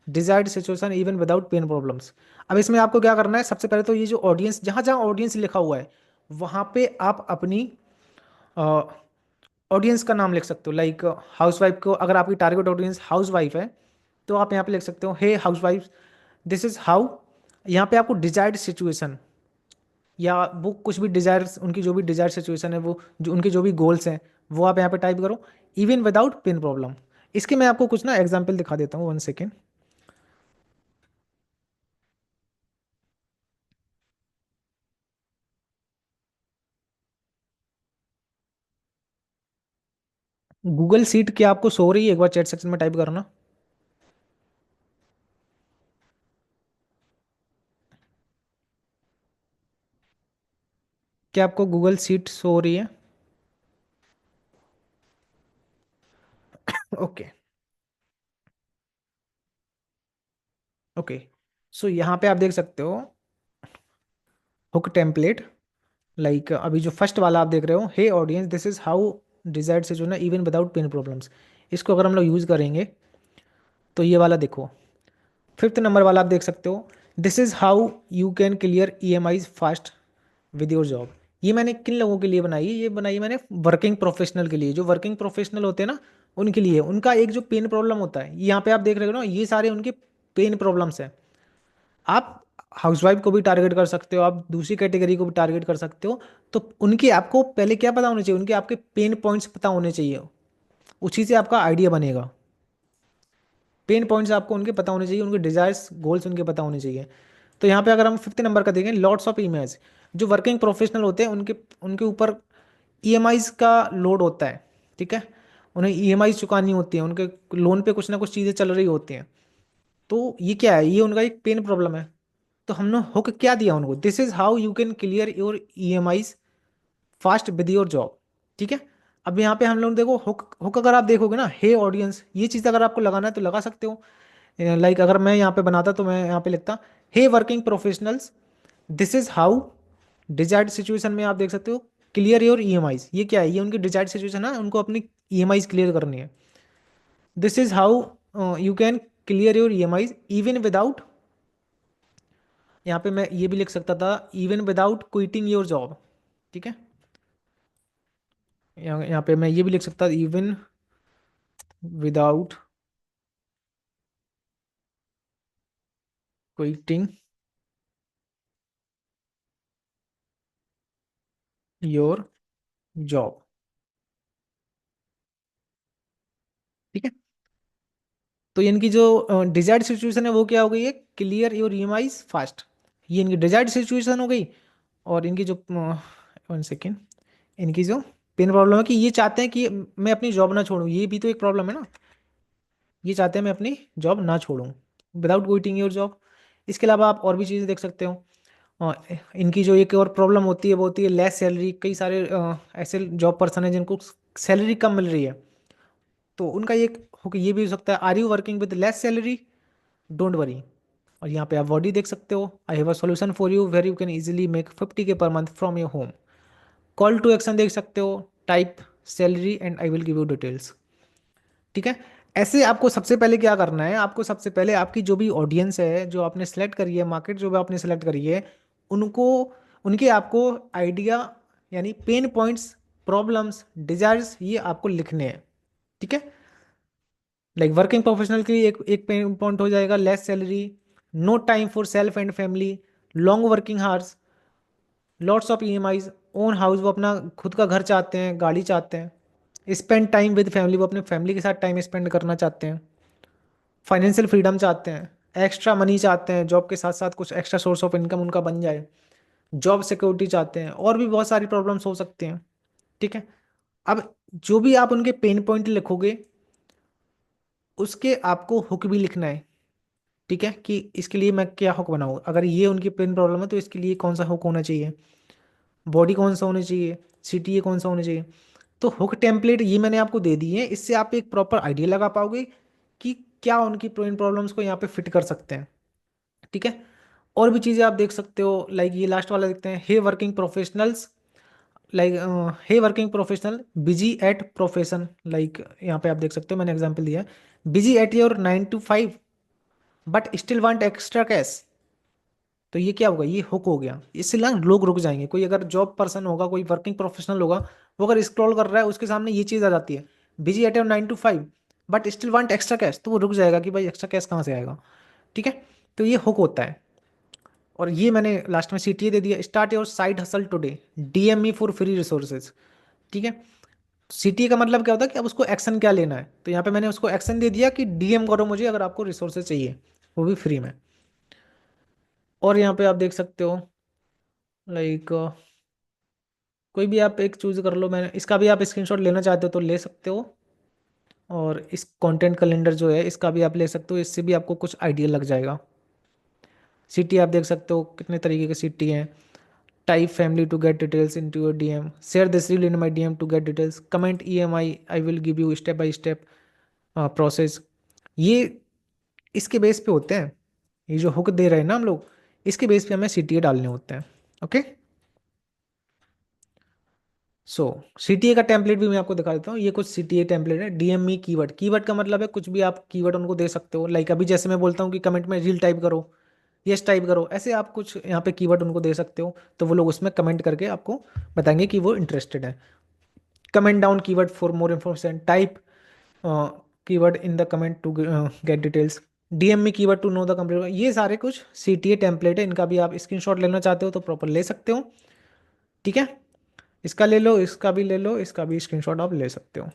desired situation even without pain problems. अब इसमें आपको क्या करना है, सबसे पहले तो ये जो ऑडियंस, जहाँ जहाँ ऑडियंस लिखा हुआ है वहाँ पे आप अपनी ऑडियंस का नाम लिख सकते हो। लाइक हाउस वाइफ को, अगर आपकी टारगेट ऑडियंस हाउस वाइफ है, तो आप यहाँ पे लिख सकते हो, hey housewife this is how. यहाँ पे आपको डिजायर्ड सिचुएशन, या वो कुछ भी डिजायर, उनकी जो भी डिजायर सिचुएशन है, वो जो उनके जो भी गोल्स हैं, वो आप यहाँ पे टाइप करो, इवन विदाउट पेन प्रॉब्लम। इसके मैं आपको कुछ ना एग्जाम्पल दिखा देता हूँ, 1 सेकेंड। गूगल सीट क्या आपको सो रही है, एक बार चैट सेक्शन में टाइप करना। क्या आपको गूगल सीट सो हो रही है? ओके। ओके, सो यहाँ पे आप देख सकते हो हुक टेम्पलेट। लाइक अभी जो फर्स्ट वाला आप देख रहे हो, hey audience this is how desired से जो ना इवन विदाउट पेन प्रॉब्लम्स, इसको अगर हम लोग यूज़ करेंगे तो ये वाला देखो, फिफ्थ नंबर वाला आप देख सकते हो, this is how you can clear EMIs fast with your job. ये मैंने किन लोगों के लिए बनाई है, ये बनाई मैंने वर्किंग प्रोफेशनल के लिए। जो वर्किंग प्रोफेशनल होते हैं ना, उनके लिए, उनका एक जो पेन प्रॉब्लम होता है, यहाँ पे आप देख रहे हो ना, ये सारे उनके पेन प्रॉब्लम्स हैं। आप हाउसवाइफ को भी टारगेट कर सकते हो, आप दूसरी कैटेगरी को भी टारगेट कर सकते हो। तो उनके आपको पहले क्या पता होना चाहिए, उनके आपके पेन पॉइंट्स पता होने चाहिए, उसी से आपका आइडिया बनेगा। पेन पॉइंट्स आपको उनके पता होने चाहिए, उनके डिजायर्स गोल्स उनके पता होने चाहिए। तो यहाँ पे अगर हम फिफ्थ नंबर का देखें, लॉट्स ऑफ ईमेल्स, जो वर्किंग प्रोफेशनल होते हैं उनके उनके ऊपर EMIs का लोड होता है। ठीक है, उन्हें EMIs चुकानी होती है, उनके लोन पे कुछ ना कुछ चीज़ें चल रही होती हैं। तो ये क्या है, ये उनका एक पेन प्रॉब्लम है। तो हमने हुक क्या दिया उनको, this is how you can clear your EMIs fast with your job. ठीक है, अब यहाँ पे हम लोग देखो हुक, हुक अगर आप देखोगे ना, हे ऑडियंस, ये चीज़ अगर आपको लगाना है तो लगा सकते हो। लाइक अगर मैं यहाँ पे बनाता तो मैं यहाँ पे लिखता, hey working professionals, this is how desired situation में आप देख सकते हो क्लियर योर ईएमआईज। ये क्या है, ये उनकी डिजायर्ड सिचुएशन है, उनको अपनी ईएमआईज क्लियर करनी है। This is how you can clear your EMIs even without, यहाँ पे मैं ये भी लिख सकता था, even without quitting your job. ठीक है, यहाँ पे मैं ये भी लिख सकता था, even without quitting your job. ठीक है, तो इनकी जो डिजायर्ड सिचुएशन है वो क्या हो गई है, क्लियर योर ईएमआईज फास्ट। ये इनकी डिजायर्ड सिचुएशन हो गई। और इनकी जो, वन सेकेंड, इनकी जो पेन प्रॉब्लम है कि ये चाहते हैं कि मैं अपनी जॉब ना छोड़ूं, ये भी तो एक प्रॉब्लम है ना। ये चाहते हैं मैं अपनी जॉब ना छोड़ूं विदाउट क्विटिंग योर जॉब। इसके अलावा आप और भी चीज़ें देख सकते हो। इनकी जो एक और प्रॉब्लम होती है वो होती है लेस सैलरी। कई सारे ऐसे जॉब पर्सन हैं जिनको सैलरी कम मिल रही है, तो उनका ये ये भी हो सकता है, are you working with less salary, don't worry. और यहाँ पे आप बॉडी देख सकते हो, I have a solution for you where you can easily make 50K per month from your home. Call to action देख सकते हो, type salary and I will give you details. ठीक है, ऐसे आपको सबसे पहले क्या करना है, आपको सबसे पहले आपकी जो भी ऑडियंस है जो आपने सेलेक्ट करी है, मार्केट जो भी आपने सेलेक्ट करी है, उनको, उनके आपको आइडिया यानी पेन पॉइंट्स, प्रॉब्लम्स, डिजायर्स, ये आपको लिखने हैं। ठीक है, लाइक वर्किंग प्रोफेशनल के लिए एक एक पेन पॉइंट हो जाएगा less salary, no time for self and family, long working hours, lots of EMIs, own house, वो अपना खुद का घर चाहते हैं, गाड़ी चाहते हैं, स्पेंड टाइम विद फैमिली, वो अपने फैमिली के साथ टाइम स्पेंड करना चाहते हैं, फाइनेंशियल फ्रीडम चाहते हैं, एक्स्ट्रा मनी चाहते हैं, जॉब के साथ साथ कुछ एक्स्ट्रा सोर्स ऑफ इनकम उनका बन जाए, जॉब सिक्योरिटी चाहते हैं, और भी बहुत सारी प्रॉब्लम्स हो सकती हैं। ठीक है, अब जो भी आप उनके पेन पॉइंट लिखोगे उसके आपको हुक भी लिखना है। ठीक है, कि इसके लिए मैं क्या हुक बनाऊँ, अगर ये उनकी पेन प्रॉब्लम है तो इसके लिए कौन सा हुक होना चाहिए, बॉडी कौन सा होना चाहिए, सीटीए कौन सा होना चाहिए। तो हुक टेम्पलेट ये मैंने आपको दे दी है, इससे आप एक प्रॉपर आइडिया लगा पाओगे कि क्या उनकी पेन प्रॉब्लम्स को यहाँ पे फिट कर सकते हैं। ठीक है, और भी चीज़ें आप देख सकते हो, लाइक ये लास्ट वाला देखते हैं, hey working professionals, like hey working professional busy at profession, like यहाँ पे आप देख सकते हो मैंने एग्जांपल दिया है, busy at your 9 to 5 but still want extra cash. तो ये क्या होगा, ये हुक हो गया, इससे ना लोग रुक जाएंगे। कोई अगर जॉब पर्सन होगा, कोई वर्किंग प्रोफेशनल होगा, वो अगर स्क्रॉल कर रहा है उसके सामने ये चीज़ आ जाती है, busy at your 9 to 5 but still want extra cash, तो वो रुक जाएगा कि भाई एक्स्ट्रा कैश कहाँ से आएगा। ठीक है, तो ये हुक होता है। और ये मैंने लास्ट में सीटीए दे दिया, start your side hustle today, DM me for free resources. ठीक है, सीटीए का मतलब क्या होता है कि अब उसको एक्शन क्या लेना है, तो यहाँ पे मैंने उसको एक्शन दे दिया कि डीएम करो मुझे अगर आपको रिसोर्सेज चाहिए, वो भी फ्री में। और यहाँ पे आप देख सकते हो, लाइक कोई भी आप एक चूज कर लो, मैंने इसका भी आप स्क्रीनशॉट लेना चाहते हो तो ले सकते हो। और इस कंटेंट कैलेंडर जो है इसका भी आप ले सकते हो, इससे भी आपको कुछ आइडिया लग जाएगा। सिटी आप देख सकते हो कितने तरीके के सिटी हैं, type family to get details into your DM, share this reel in my DM to get details, comment EMI I will give you step by step process. ये इसके बेस पे होते हैं, ये जो हुक दे रहे हैं ना हम लोग, इसके बेस पे हमें सीटीए डालने होते हैं। ओके, सो सीटीए का टेम्पलेट भी मैं आपको दिखा देता हूँ, ये कुछ सीटीए टेम्पलेट है। डीएमई कीवर्ड, कीवर्ड का मतलब है कुछ भी आप कीवर्ड उनको दे सकते हो, लाइक अभी जैसे मैं बोलता हूँ कि कमेंट में रील टाइप करो, यस टाइप करो, ऐसे आप कुछ यहाँ पे कीवर्ड उनको दे सकते हो, तो वो लोग उसमें कमेंट करके आपको बताएंगे कि वो इंटरेस्टेड है। Comment down keyword for more information, type keyword in the comment to get details, DM में keyword to know the complete. ये सारे कुछ सीटीए टेम्पलेट है, इनका भी आप स्क्रीनशॉट लेना चाहते हो तो प्रॉपर ले सकते हो। ठीक है, इसका ले लो, इसका भी ले लो, इसका भी स्क्रीनशॉट आप ले सकते हो।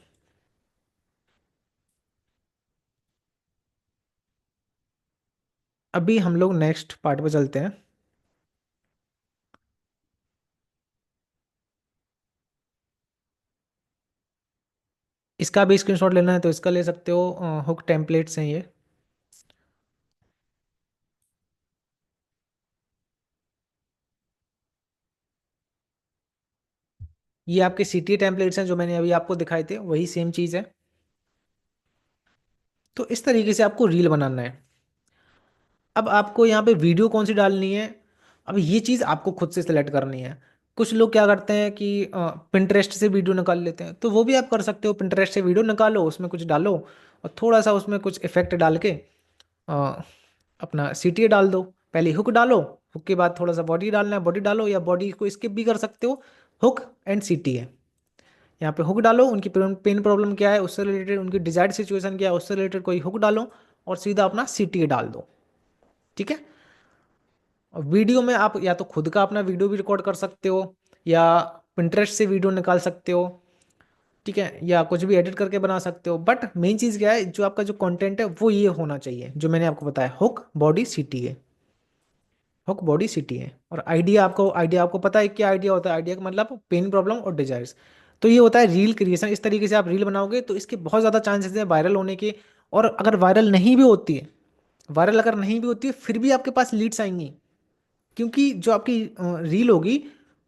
अभी हम लोग नेक्स्ट पार्ट पे चलते हैं। इसका भी स्क्रीनशॉट लेना है तो इसका ले सकते हो, हुक टेम्पलेट्स हैं ये। ये आपके सीटीए टेम्पलेट्स हैं जो मैंने अभी आपको दिखाए थे, वही सेम चीज़ है। तो इस तरीके से आपको रील बनाना है। अब आपको यहाँ पे वीडियो कौन सी डालनी है, अब ये चीज़ आपको खुद से सिलेक्ट करनी है। कुछ लोग क्या करते हैं कि पिंटरेस्ट से वीडियो निकाल लेते हैं, तो वो भी आप कर सकते हो। पिंटरेस्ट से वीडियो निकालो, उसमें कुछ डालो और थोड़ा सा उसमें कुछ इफेक्ट डाल के अ, अपना सीटीए डाल दो। पहले हुक डालो, हुक के बाद थोड़ा सा बॉडी डालना है, बॉडी डालो, या बॉडी को स्किप भी कर सकते हो। हुक एंड सीटीए, यहाँ पे हुक डालो, उनकी पेन प्रॉब्लम क्या है उससे रिलेटेड, उनकी डिजायर्ड सिचुएशन क्या है उससे रिलेटेड कोई हुक डालो, और सीधा अपना सीटीए डाल दो। ठीक है। और वीडियो में आप या तो खुद का अपना वीडियो भी रिकॉर्ड कर सकते हो, या पिंटरेस्ट से वीडियो निकाल सकते हो। ठीक है, या कुछ भी एडिट करके बना सकते हो। बट मेन चीज़ क्या है, जो आपका जो कंटेंट है वो ये होना चाहिए जो मैंने आपको बताया, hook body CTA, hook body CTA. और आइडिया आपको पता है क्या आइडिया होता है, आइडिया का मतलब पेन प्रॉब्लम और डिजायर्स। तो ये होता है रील क्रिएशन। इस तरीके से आप रील बनाओगे तो इसके बहुत ज़्यादा चांसेस हैं वायरल होने के। और अगर वायरल नहीं भी होती है, वायरल अगर नहीं भी होती है, फिर भी आपके पास लीड्स आएंगी, क्योंकि जो आपकी रील होगी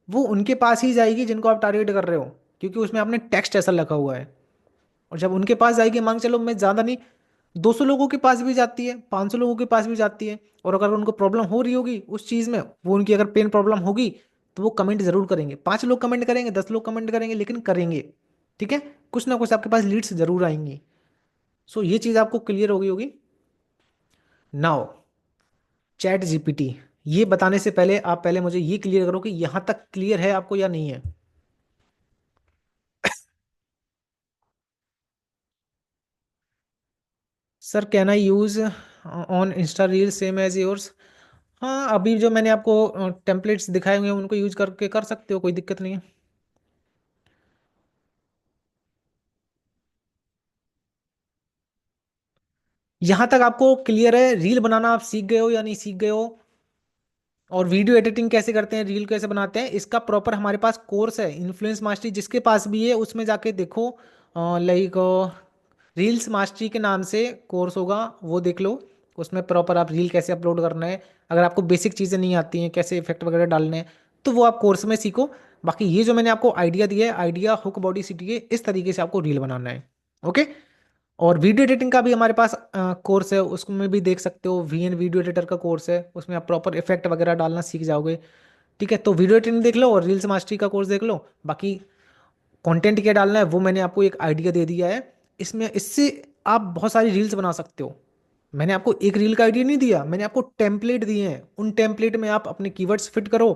वो उनके पास ही जाएगी जिनको आप टारगेट कर रहे हो, क्योंकि उसमें आपने टेक्स्ट ऐसा लिखा हुआ है। और जब उनके पास जाएगी, मांग चलो मैं ज़्यादा नहीं, 200 लोगों के पास भी जाती है, 500 लोगों के पास भी जाती है, और अगर उनको प्रॉब्लम हो रही होगी उस चीज़ में, वो उनकी अगर पेन प्रॉब्लम होगी, तो वो कमेंट जरूर करेंगे। 5 लोग कमेंट करेंगे, 10 लोग कमेंट करेंगे, लेकिन करेंगे। ठीक है, कुछ ना कुछ आपके पास लीड्स जरूर आएंगी। सो ये चीज़ आपको क्लियर होगी। नाउ चैट जीपीटी, ये बताने से पहले आप पहले मुझे ये क्लियर करो कि यहाँ तक क्लियर है आपको या नहीं है। Sir can I use on Insta reel same as yours? हाँ, अभी जो मैंने आपको टेम्पलेट्स दिखाए हुए हैं उनको यूज करके कर सकते हो, कोई दिक्कत नहीं है। यहाँ तक आपको क्लियर है, रील बनाना आप सीख गए हो या नहीं सीख गए हो, और वीडियो एडिटिंग कैसे करते हैं, रील कैसे बनाते हैं, इसका प्रॉपर हमारे पास कोर्स है। इन्फ्लुएंस मास्टरी जिसके पास भी है उसमें जाके देखो, लाइक रील्स मास्टरी के नाम से कोर्स होगा, वो देख लो। उसमें प्रॉपर आप रील कैसे अपलोड करना है, अगर आपको बेसिक चीज़ें नहीं आती हैं, कैसे इफेक्ट वगैरह डालने हैं, तो वो आप कोर्स में सीखो। बाकी ये जो मैंने आपको आइडिया दिया है, आइडिया हुक बॉडी सीटी है, इस तरीके से आपको रील बनाना है। ओके। और वीडियो एडिटिंग का भी हमारे पास कोर्स है, उसमें भी देख सकते हो। वीएन वीडियो एडिटर का कोर्स है, उसमें आप प्रॉपर इफेक्ट वगैरह डालना सीख जाओगे। ठीक है, तो वीडियो एडिटिंग देख लो और रील्स मास्टरी का कोर्स देख लो। बाकी कंटेंट क्या डालना है वो मैंने आपको एक आइडिया दे दिया है। इसमें इससे आप बहुत सारी रील्स बना सकते हो। मैंने आपको एक रील का आइडिया नहीं दिया, मैंने आपको टेम्पलेट दिए हैं। उन टेम्पलेट में आप अपने कीवर्ड्स फिट करो,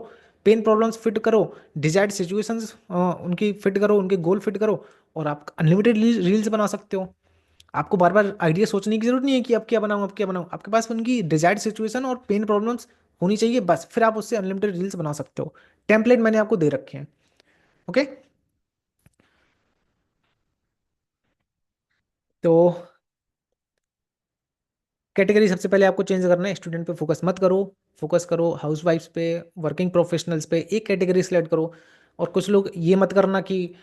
पेन प्रॉब्लम्स फिट करो, डिजायर्ड सिचुएशंस उनकी फिट करो, उनके गोल फिट करो, और आप अनलिमिटेड रील्स बना सकते हो। आपको बार बार आइडिया सोचने की जरूरत नहीं है कि अब क्या बनाऊं अब क्या बनाऊं, आपके पास उनकी डिजायर्ड सिचुएशन और पेन प्रॉब्लम्स होनी चाहिए बस, फिर आप उससे अनलिमिटेड रील्स बना सकते हो। टेम्पलेट मैंने आपको दे रखे हैं। ओके। तो कैटेगरी सबसे पहले आपको चेंज करना है, स्टूडेंट पे फोकस मत करो, फोकस करो हाउस वाइफ्स पे, वर्किंग प्रोफेशनल्स पे, एक कैटेगरी सिलेक्ट करो। और कुछ लोग ये मत करना कि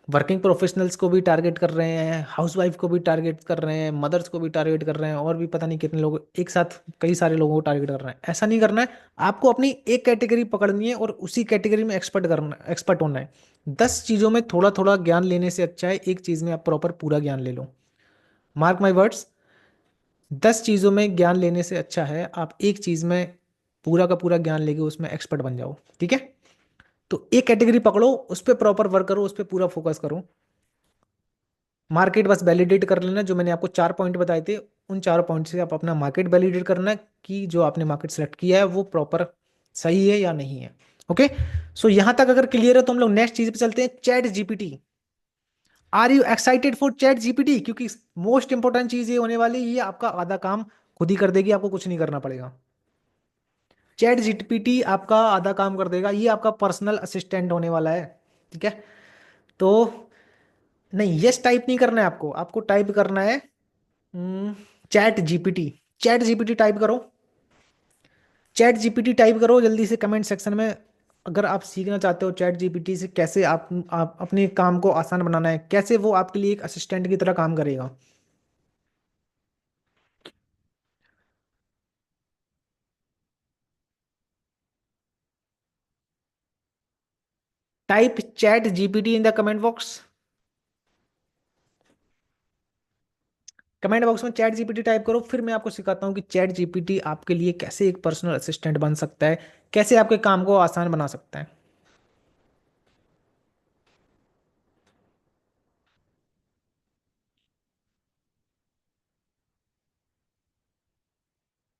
वर्किंग प्रोफेशनल्स को भी टारगेट कर रहे हैं, हाउस वाइफ को भी टारगेट कर रहे हैं, मदर्स को भी टारगेट कर रहे हैं, और भी पता नहीं कितने लोग एक साथ कई सारे लोगों को टारगेट कर रहे हैं। ऐसा नहीं करना है। आपको अपनी एक कैटेगरी पकड़नी है और उसी कैटेगरी में एक्सपर्ट होना है। 10 चीज़ों में थोड़ा थोड़ा ज्ञान लेने से अच्छा है एक चीज़ में आप प्रॉपर पूरा ज्ञान ले लो। मार्क माई वर्ड्स, 10 चीज़ों में ज्ञान लेने से अच्छा है आप एक चीज़ में पूरा का पूरा ज्ञान लेके उसमें एक्सपर्ट बन जाओ। ठीक है, तो एक कैटेगरी पकड़ो, उस पर प्रॉपर वर्क करो, उस पर पूरा फोकस करो। मार्केट बस वैलिडेट कर लेना, जो मैंने आपको 4 पॉइंट बताए थे, उन 4 पॉइंट से आप अपना मार्केट वैलिडेट करना है कि जो आपने मार्केट सेलेक्ट किया है वो प्रॉपर सही है या नहीं है। ओके। सो यहां तक अगर क्लियर है तो हम लोग नेक्स्ट चीज पे चलते हैं, chat GPT. Are you excited for chat GPT? क्योंकि मोस्ट इंपॉर्टेंट चीज ये होने वाली है, ये आपका आधा काम खुद ही कर देगी, आपको कुछ नहीं करना पड़ेगा। चैट जीपीटी आपका आधा काम कर देगा, ये आपका पर्सनल असिस्टेंट होने वाला है। ठीक है, तो नहीं, यस टाइप नहीं करना है आपको, आपको टाइप करना है chat GPT. Chat GPT type करो, चैट जीपीटी टाइप करो जल्दी से कमेंट सेक्शन में। अगर आप सीखना चाहते हो चैट जीपीटी से कैसे आप अपने काम को आसान बनाना है, कैसे वो आपके लिए एक असिस्टेंट की तरह काम करेगा। Type chat GPT in the comment box. Comment box में चैट जीपीटी टाइप करो, फिर मैं आपको सिखाता हूँ कि चैट जीपीटी आपके लिए कैसे एक पर्सनल असिस्टेंट बन सकता है, कैसे आपके काम को आसान बना सकता है।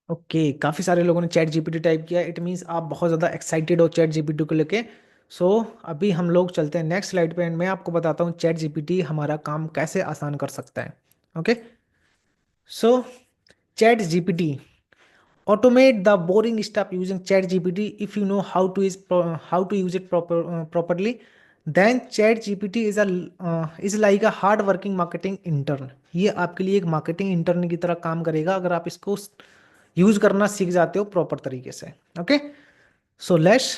ओके, काफ़ी सारे लोगों ने चैट जीपीटी टाइप किया, इट मीन्स आप बहुत ज़्यादा एक्साइटेड हो चैट जीपीटी को लेके। सो अभी हम लोग चलते हैं नेक्स्ट स्लाइड पे, एंड मैं आपको बताता हूँ चैट जीपीटी हमारा काम कैसे आसान कर सकता है। Okay, so chat GPT automate the boring stuff using ChatGPT. If you know how to use it properly, then ChatGPT is like a hard working marketing intern. ये आपके लिए एक मार्केटिंग इंटर्न की तरह काम करेगा अगर आप इसको यूज करना सीख जाते हो प्रॉपर तरीके से। ओके, सो लेट्स,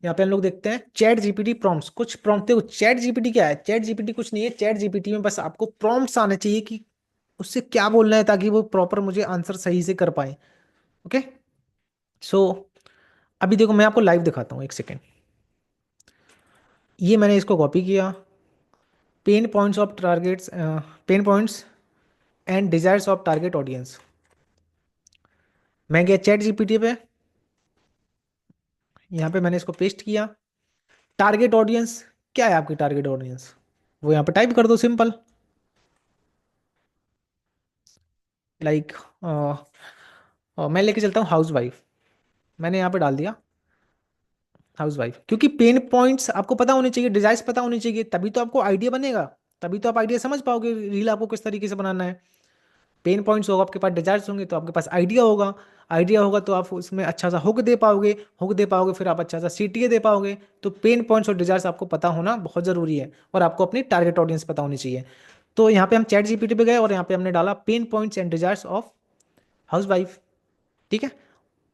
यहाँ पे हम लोग देखते हैं चैट जीपीटी प्रॉम्प्ट्स। कुछ प्रॉम्प्ट, देखो चैट जीपीटी क्या है, चैट जीपीटी कुछ नहीं है, चैट जीपीटी में बस आपको प्रॉम्प्ट्स आने चाहिए कि उससे क्या बोलना है ताकि वो प्रॉपर मुझे आंसर सही से कर पाए। ओके, सो अभी देखो मैं आपको लाइव दिखाता हूँ, एक सेकेंड। ये मैंने इसको कॉपी किया, pen points of targets, pen points and desires of target audience. मैं गया चैट जीपीटी पे, यहाँ पे मैंने इसको पेस्ट किया। टारगेट ऑडियंस क्या है, आपकी टारगेट ऑडियंस वो यहाँ पे टाइप कर दो सिंपल, लाइक मैं लेके चलता हूँ हाउस वाइफ। मैंने यहाँ पे डाल दिया हाउस वाइफ, क्योंकि पेन पॉइंट्स आपको पता होने चाहिए, डिजायर्स पता होने चाहिए, तभी तो आपको आइडिया बनेगा, तभी तो आप आइडिया समझ पाओगे रील आपको किस तरीके से बनाना है। पेन पॉइंट्स होगा आपके पास, डिजायर्स होंगे तो आपके पास आइडिया होगा, आइडिया होगा तो आप उसमें अच्छा सा हुक दे पाओगे, हुक दे पाओगे फिर आप अच्छा सा सीटीए दे पाओगे। तो पेन पॉइंट्स और डिजायर्स आपको पता होना बहुत ज़रूरी है, और आपको अपनी टारगेट ऑडियंस पता होनी चाहिए। तो यहाँ पे हम चैट जीपीटी पे गए और यहाँ पे हमने डाला pen points and desires of house wife. ठीक है,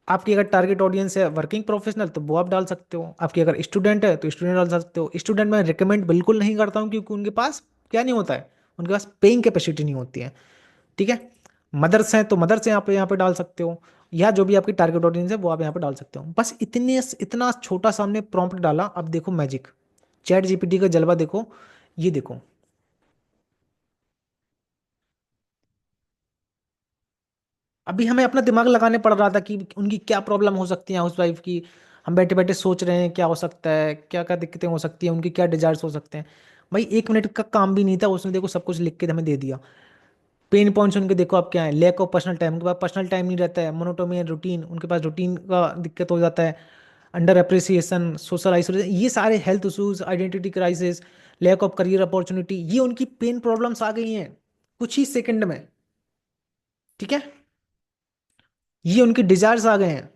आपकी अगर टारगेट ऑडियंस है वर्किंग प्रोफेशनल तो वो आप डाल सकते हो, आपकी अगर स्टूडेंट है तो स्टूडेंट डाल सकते हो। स्टूडेंट मैं रिकमेंड बिल्कुल नहीं करता हूँ क्योंकि उनके पास क्या नहीं होता है, उनके पास पेइंग कैपेसिटी नहीं होती है। ठीक है, मदर्स हैं तो मदर्स यहाँ पे डाल सकते हो, या जो भी आपकी टारगेट ऑडियंस है वो आप यहाँ पे डाल सकते हो। बस इतना छोटा सा हमने प्रॉम्प्ट डाला, अब देखो मैजिक, चैट जीपीटी का जलवा देखो। ये देखो, अभी हमें अपना दिमाग लगाने पड़ रहा था कि उनकी क्या प्रॉब्लम हो सकती है हाउस वाइफ की। हम बैठे बैठे सोच रहे हैं क्या हो सकता है, क्या क्या दिक्कतें हो सकती हैं, उनकी क्या डिजायर्स हो सकते हैं। भाई 1 मिनट का काम भी नहीं था, उसने देखो सब कुछ लिख के हमें दे दिया। पेन पॉइंट्स उनके देखो आप क्या है, लैक ऑफ पर्सनल टाइम, उनके पास पर्सनल टाइम नहीं रहता है, मोनोटोमी एंड रूटीन, उनके पास रूटीन का दिक्कत हो जाता है, अंडर अप्रिसिएशन, सोशल आइसोलेशन, ये सारे health issues, identity crisis, lack of career opportunity, ये उनकी पेन प्रॉब्लम्स आ गई हैं कुछ ही सेकंड में। ठीक है, ये उनके डिजायर्स आ गए हैं,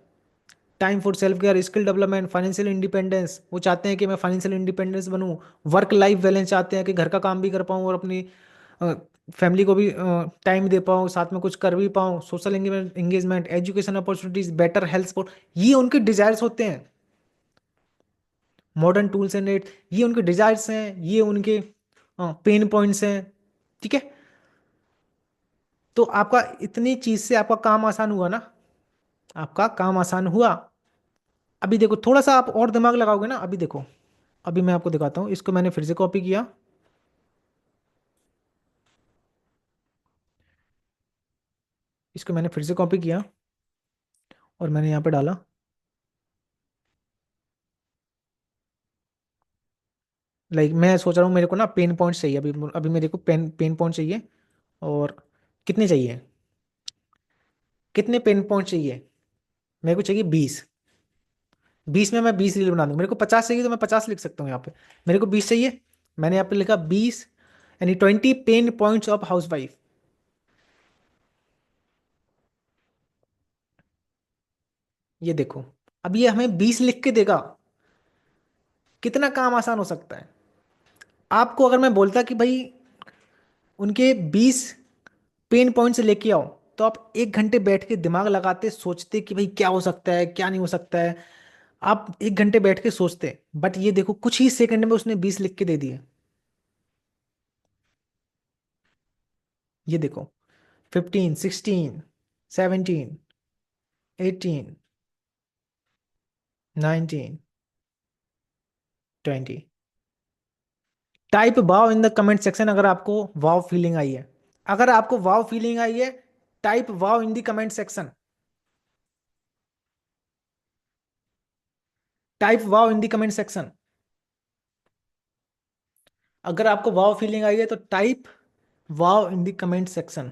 time for self care, skill development, financial independence, वो चाहते हैं कि मैं फाइनेंशियल इंडिपेंडेंस बनूं, वर्क लाइफ बैलेंस चाहते हैं कि घर का काम भी कर पाऊं और अपनी फैमिली को भी टाइम दे पाऊँ, साथ में कुछ कर भी पाऊँ, social engagement, education opportunities, better health support, ये उनके डिजायर्स होते हैं। मॉडर्न टूल्स एंड एड, ये उनके डिजायर्स हैं, ये उनके पेन पॉइंट्स हैं। ठीक है, तो आपका इतनी चीज से आपका काम आसान हुआ ना, आपका काम आसान हुआ। अभी देखो थोड़ा सा आप और दिमाग लगाओगे ना, अभी देखो, अभी मैं आपको दिखाता हूँ, इसको मैंने फिर से कॉपी किया, इसको मैंने फिर से कॉपी किया और मैंने यहाँ पे डाला। लाइक मैं सोच रहा हूँ मेरे को ना पेन पॉइंट चाहिए, अभी अभी मेरे को पेन पेन पॉइंट चाहिए। और कितने चाहिए, कितने पेन पॉइंट चाहिए, मेरे को चाहिए 20। 20 में मैं 20 रील बना दूँ, मेरे को 50 चाहिए तो मैं 50 लिख सकता हूँ यहाँ पे, मेरे को 20 चाहिए, मैंने यहाँ पे लिखा 20, यानी 20 pen points of house wife. ये देखो, अब ये हमें 20 लिख के देगा, कितना काम आसान हो सकता है। आपको अगर मैं बोलता कि भाई उनके 20 पेन पॉइंट से लेके आओ, तो आप 1 घंटे बैठ के दिमाग लगाते सोचते कि भाई क्या हो सकता है क्या नहीं हो सकता है, आप 1 घंटे बैठ के सोचते। बट ये देखो कुछ ही सेकंड में उसने 20 लिख के दे दिए। ये देखो 15, 16, 17, 18, 19, 20। Type wow in the comment section अगर आपको वाव फीलिंग आई है, अगर आपको वाव फीलिंग आई है, type wow in the comment section. Type wow in the comment section. अगर आपको वाव फीलिंग आई है तो type wow in the comment section.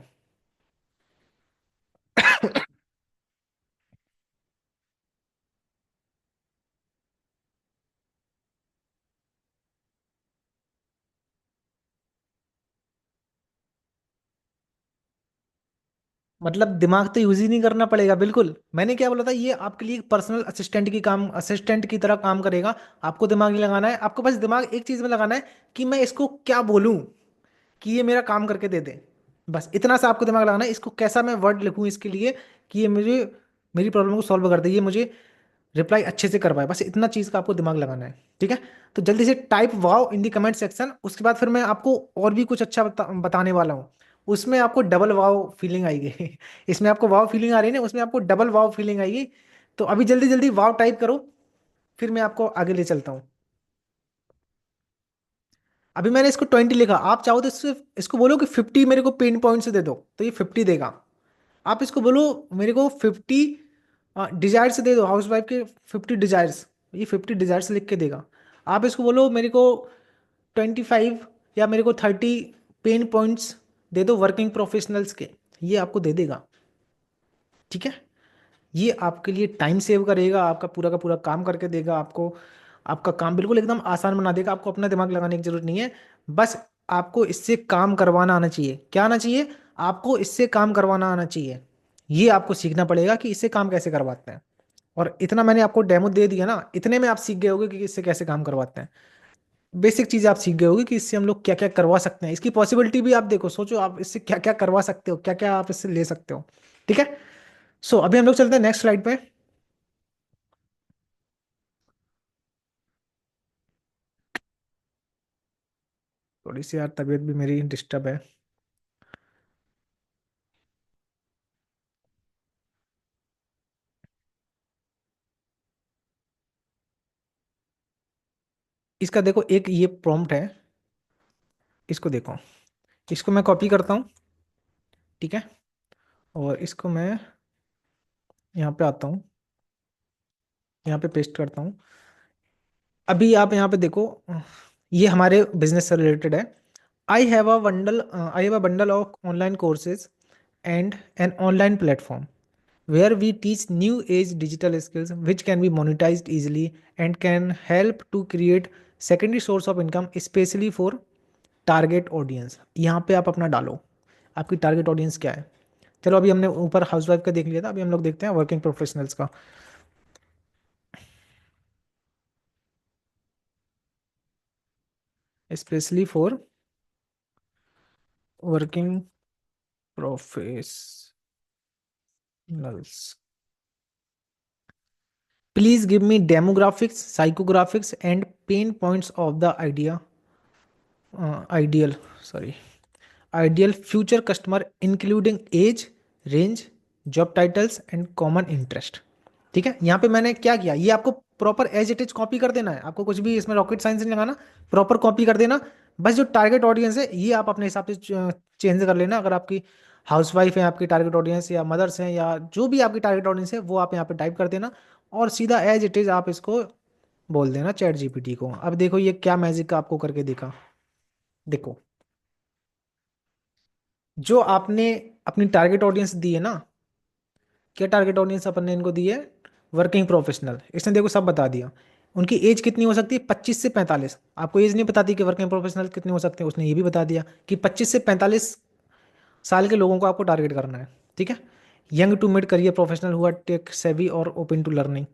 मतलब दिमाग तो यूज ही नहीं करना पड़ेगा बिल्कुल। मैंने क्या बोला था, ये आपके लिए पर्सनल असिस्टेंट की तरह काम करेगा। आपको दिमाग नहीं लगाना है, आपको बस दिमाग एक चीज में लगाना है कि मैं इसको क्या बोलूं कि ये मेरा काम करके दे दे। बस इतना सा आपको दिमाग लगाना है, इसको कैसा मैं वर्ड लिखूं इसके लिए कि ये मुझे मेरी प्रॉब्लम को सॉल्व कर दे, ये मुझे रिप्लाई अच्छे से कर पाए। बस इतना चीज़ का आपको दिमाग लगाना है। ठीक है। तो जल्दी से टाइप वाओ इन दी कमेंट सेक्शन। उसके बाद फिर मैं आपको और भी कुछ अच्छा बताने वाला हूँ। उसमें आपको डबल वाव फीलिंग आएगी। इसमें आपको वाव फीलिंग आ रही है ना, उसमें आपको डबल वाव फीलिंग आएगी। तो अभी जल्दी जल्दी वाव टाइप करो, फिर मैं आपको आगे ले चलता हूँ। अभी मैंने इसको 20 लिखा, आप चाहो तो इसको बोलो कि 50 मेरे को पेन पॉइंट से दे दो, तो ये 50 देगा। आप इसको बोलो मेरे को 50 डिजायर्स दे दो, हाउस वाइफ के 50 डिजायर्स, ये 50 डिजायर्स लिख के देगा। आप इसको बोलो मेरे को 25 या मेरे को 30 पेन पॉइंट्स दे दो वर्किंग प्रोफेशनल्स के, ये आपको दे देगा। ठीक है। ये आपके लिए टाइम सेव करेगा, आपका पूरा का पूरा काम करके देगा आपको। आपका काम बिल्कुल एकदम आसान बना देगा, आपको अपना दिमाग लगाने की जरूरत नहीं है। बस आपको इससे काम करवाना आना चाहिए। क्या आना चाहिए? आपको इससे काम करवाना आना चाहिए। ये आपको सीखना पड़ेगा कि इससे काम कैसे करवाते हैं। और इतना मैंने आपको डेमो दे दिया ना, इतने में आप सीख गए होगे कि इससे कैसे काम करवाते हैं। बेसिक चीज़ आप सीख गए होगे कि इससे हम लोग क्या क्या करवा सकते हैं। इसकी पॉसिबिलिटी भी आप देखो, सोचो आप इससे क्या क्या करवा सकते हो, क्या क्या आप इससे ले सकते हो। ठीक है। सो अभी हम लोग चलते हैं नेक्स्ट स्लाइड पे। थोड़ी सी यार तबीयत भी मेरी डिस्टर्ब है। इसका देखो एक ये प्रॉम्प्ट है, इसको देखो। इसको मैं कॉपी करता हूँ। ठीक है। और इसको मैं यहाँ पे आता हूँ, यहाँ पे पेस्ट करता हूँ। अभी आप यहाँ पे देखो, ये हमारे बिजनेस से रिलेटेड है। आई have a bundle of online courses and an online platform where we teach new age digital skills which can be monetized easily and can help to create secondary source of income especially for target audience. यहाँ पे आप अपना डालो, आपकी टारगेट ऑडियंस क्या है। चलो अभी हमने ऊपर हाउसवाइफ का देख लिया था, अभी हम लोग देखते हैं वर्किंग प्रोफेशनल्स का। Specially for working professionals, please give me demographics, psychographics and pain points of the ideal sorry ideal future customer including age range, job titles and common interest. ठीक है। यहाँ पे मैंने क्या किया, ये आपको proper as it is copy कर देना है, आपको कुछ भी इसमें रॉकेट साइंस नहीं लगाना, प्रॉपर कॉपी कर देना। बस जो टारगेट ऑडियंस है ये आप अपने हिसाब से चेंज कर लेना। अगर आपकी हाउसवाइफ है आपकी टारगेट ऑडियंस, या मदर्स हैं, या जो भी आपकी टारगेट ऑडियंस है वो आप यहाँ पे टाइप कर देना। और सीधा एज इट इज आप इसको बोल देना चैट जीपीटी को। अब देखो ये क्या मैजिक का आपको करके देखा। देखो जो आपने अपनी टारगेट ऑडियंस दी है ना, क्या टारगेट ऑडियंस अपन ने इनको दी है? Working professional. इसने देखो सब बता दिया। उनकी एज कितनी हो सकती है? 25 से 45। आपको एज नहीं बताती कि वर्किंग प्रोफेशनल कितने हो सकते हैं, उसने ये भी बता दिया कि 25 से 45 साल के लोगों को आपको टारगेट करना है। ठीक है। Young to mid career professional हुआ टेक सेवी और ओपन टू लर्निंग,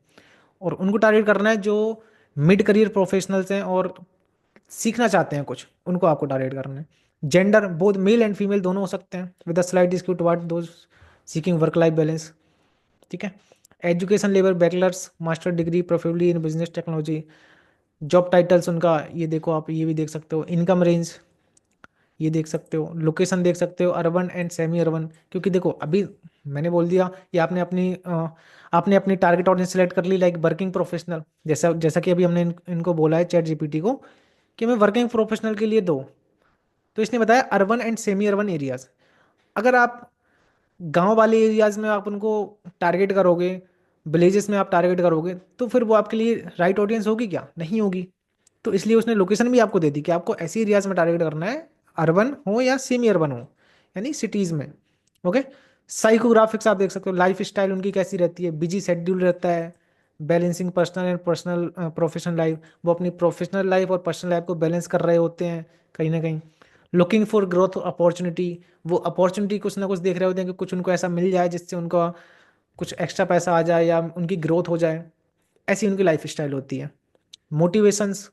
और उनको टारगेट करना है जो मिड करियर प्रोफेशनल्स हैं और सीखना चाहते हैं कुछ, उनको आपको टारगेट करना है। Gender both male and female दोनों हो सकते हैं with a slight skew toward those seeking work life balance. ठीक है। Education level bachelors master degree probably in business technology. Job titles उनका ये देखो, आप ये भी देख सकते हो। इनकम रेंज ये देख सकते हो। लोकेशन देख सकते हो, अर्बन एंड सेमी अर्बन। क्योंकि देखो अभी मैंने बोल दिया कि आपने अपनी टारगेट ऑडियंस सेलेक्ट कर ली लाइक वर्किंग प्रोफेशनल। जैसा जैसा कि अभी हमने इनको बोला है चैट जीपीटी को कि हमें वर्किंग प्रोफेशनल के लिए दो, तो इसने बताया urban and semi urban areas. अगर आप गांव वाले एरियाज में आप उनको टारगेट करोगे, विलेजेस में आप टारगेट करोगे, तो फिर वो आपके लिए राइट ऑडियंस होगी क्या? नहीं होगी। तो इसलिए उसने लोकेशन भी आपको दे दी कि आपको ऐसे एरियाज में टारगेट करना है, अर्बन हो या सेमी अर्बन हो, यानी सिटीज में। ओके। साइकोग्राफिक्स आप देख सकते हो, लाइफ स्टाइल उनकी कैसी रहती है, बिजी शेड्यूल रहता है, balancing personal and personal professional life, वो अपनी प्रोफेशनल लाइफ और पर्सनल लाइफ को बैलेंस कर रहे होते हैं कहीं ना कहीं। लुकिंग फॉर ग्रोथ अपॉर्चुनिटी, वो अपॉर्चुनिटी कुछ ना कुछ देख रहे होते हैं कि कुछ उनको ऐसा मिल जाए जिससे उनका कुछ एक्स्ट्रा पैसा आ जाए या उनकी ग्रोथ हो जाए। ऐसी उनकी लाइफ स्टाइल होती है। Motivations,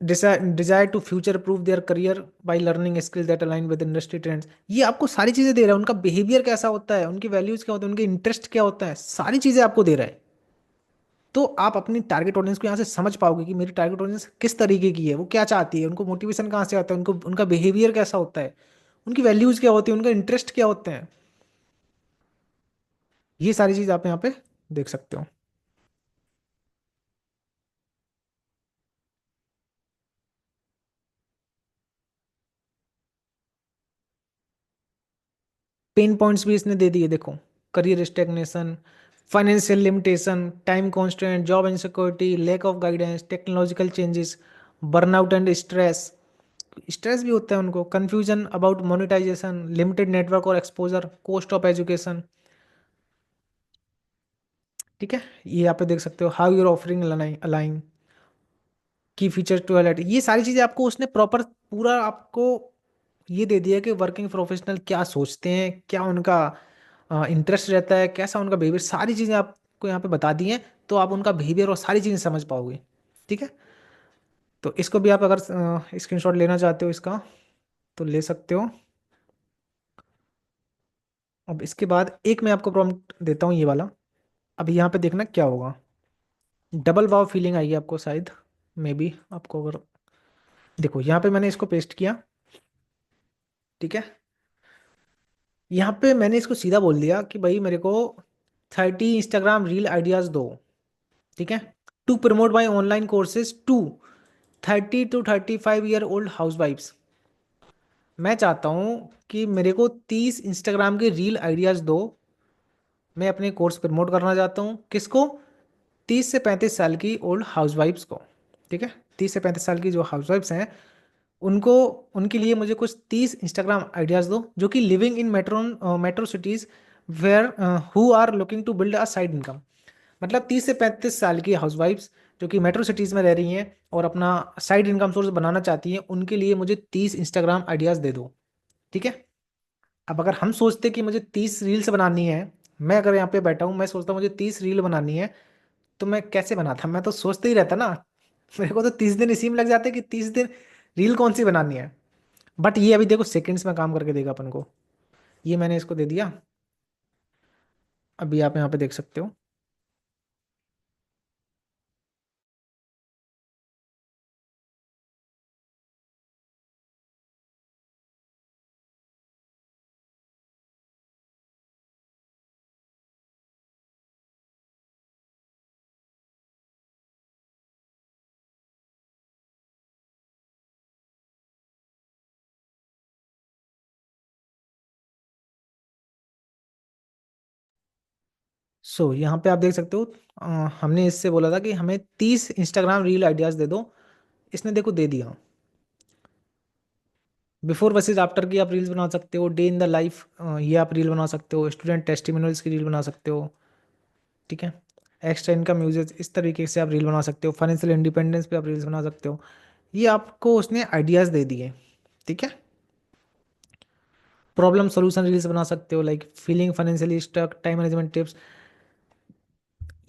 desire to future proof their career by learning skill that align with industry trends, ये आपको सारी चीजें दे रहा है। उनका बिहेवियर कैसा होता है, उनकी वैल्यूज क्या होते हैं, उनके इंटरेस्ट क्या होता है, सारी चीजें आपको दे रहा है। तो आप अपनी टारगेट ऑडियंस को यहाँ से समझ पाओगे कि मेरी टारगेट ऑडियंस किस तरीके की है, वो क्या चाहती है, उनको मोटिवेशन कहाँ से आता है, उनको उनका बिहेवियर कैसा होता है, उनकी वैल्यूज क्या होती है, उनका इंटरेस्ट क्या होते हैं। ये सारी चीज आप यहाँ पे देख सकते हो। पेन पॉइंट्स भी इसने दे दिए देखो। Career stagnation, financial limitation, time constant, job insecurity, lack of guidance, technological changes, burnout and stress, stress भी होता है उनको, confusion about monetization, limited network और एक्सपोजर, कॉस्ट ऑफ एजुकेशन। ठीक है। ये यहाँ पे देख सकते हो, how your offering align, key feature to highlight, ये सारी चीज़ें आपको उसने प्रॉपर पूरा आपको ये दे दिया कि वर्किंग प्रोफेशनल क्या सोचते हैं, क्या उनका इंटरेस्ट रहता है, कैसा उनका बिहेवियर, सारी चीज़ें आपको यहाँ पे बता दी हैं। तो आप उनका बिहेवियर और सारी चीज़ें समझ पाओगे। ठीक है। तो इसको भी आप अगर स्क्रीनशॉट लेना चाहते हो इसका, तो ले सकते हो। अब इसके बाद एक मैं आपको प्रॉम्प्ट देता हूँ, ये वाला। अब यहाँ पे देखना क्या होगा। डबल वाव फीलिंग आएगी आपको शायद, मे बी आपको, अगर देखो यहाँ पे मैंने इसको पेस्ट किया। ठीक है। यहाँ पे मैंने इसको सीधा बोल दिया कि भाई मेरे को 30 इंस्टाग्राम रील आइडियाज दो। ठीक है। To promote my online courses to 30 to 35 year old हाउस वाइफ्स। मैं चाहता हूँ कि मेरे को 30 इंस्टाग्राम के रील आइडियाज दो। मैं अपने कोर्स प्रमोट करना चाहता हूँ, किसको? 30 से 35 साल की ओल्ड हाउस वाइफ्स को। ठीक है। 30 से 35 साल की जो हाउस वाइफ्स हैं, उनको, उनके लिए मुझे कुछ 30 इंस्टाग्राम आइडियाज़ दो जो कि living in metro cities where who are looking to build a side income. मतलब 30 से 35 साल की हाउसवाइफ्स जो कि मेट्रो सिटीज़ में रह रही हैं और अपना साइड इनकम सोर्स बनाना चाहती हैं, उनके लिए मुझे 30 इंस्टाग्राम आइडियाज़ दे दो। ठीक है। अब अगर हम सोचते कि मुझे 30 रील्स बनानी है, मैं अगर यहाँ पे बैठा हूँ, मैं सोचता हूँ मुझे 30 रील बनानी है, तो मैं कैसे बनाता? मैं तो सोचते ही रहता ना। मेरे को तो 30 दिन इसी में लग जाते कि 30 दिन रील कौन सी बनानी है। बट ये अभी देखो सेकंड्स में काम करके देगा अपन को। ये मैंने इसको दे दिया। अभी आप यहाँ पे देख सकते हो। यहाँ पे आप देख सकते हो, हमने इससे बोला था कि हमें 30 इंस्टाग्राम रील आइडियाज़ दे दो। इसने देखो दे दिया। बिफोर वर्सेज आफ्टर की आप रील्स बना सकते हो, डे इन द लाइफ ये आप रील बना सकते हो, स्टूडेंट टेस्टिमोनियल्स की रील बना सकते हो। ठीक है। एक्स्ट्रा इनकम यूजेज, इस तरीके से आप रील बना सकते हो, फाइनेंशियल इंडिपेंडेंस पे आप रील्स बना सकते हो। ये आपको उसने आइडियाज़ दे दिए। ठीक है। प्रॉब्लम सॉल्यूशन रील्स बना सकते हो, like feeling financially stuck, time management tips.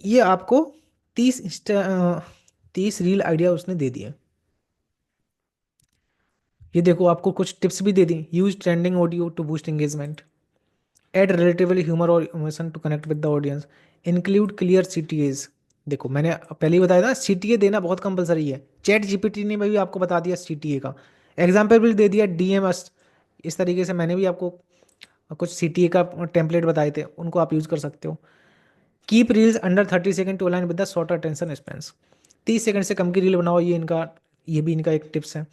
ये आपको 30 रील आइडिया उसने दे दिए। ये देखो आपको कुछ टिप्स भी दे दी। Use trending audio to boost engagement, add relatively humour और emotion to connect with the audience, include clear CTAs. देखो मैंने पहले ही बताया था, सीटीए देना बहुत कंपलसरी है। चैट जीपीटी ने भी आपको बता दिया सीटीए का, एग्जाम्पल भी दे दिया डीएमएस। इस तरीके से मैंने भी आपको कुछ सीटीए का टेम्पलेट बताए थे, उनको आप यूज़ कर सकते हो। Keep reels under 30 second to align with the short attention spans, 30 second से कम की रील बनाओ, ये इनका, ये भी इनका एक टिप्स है।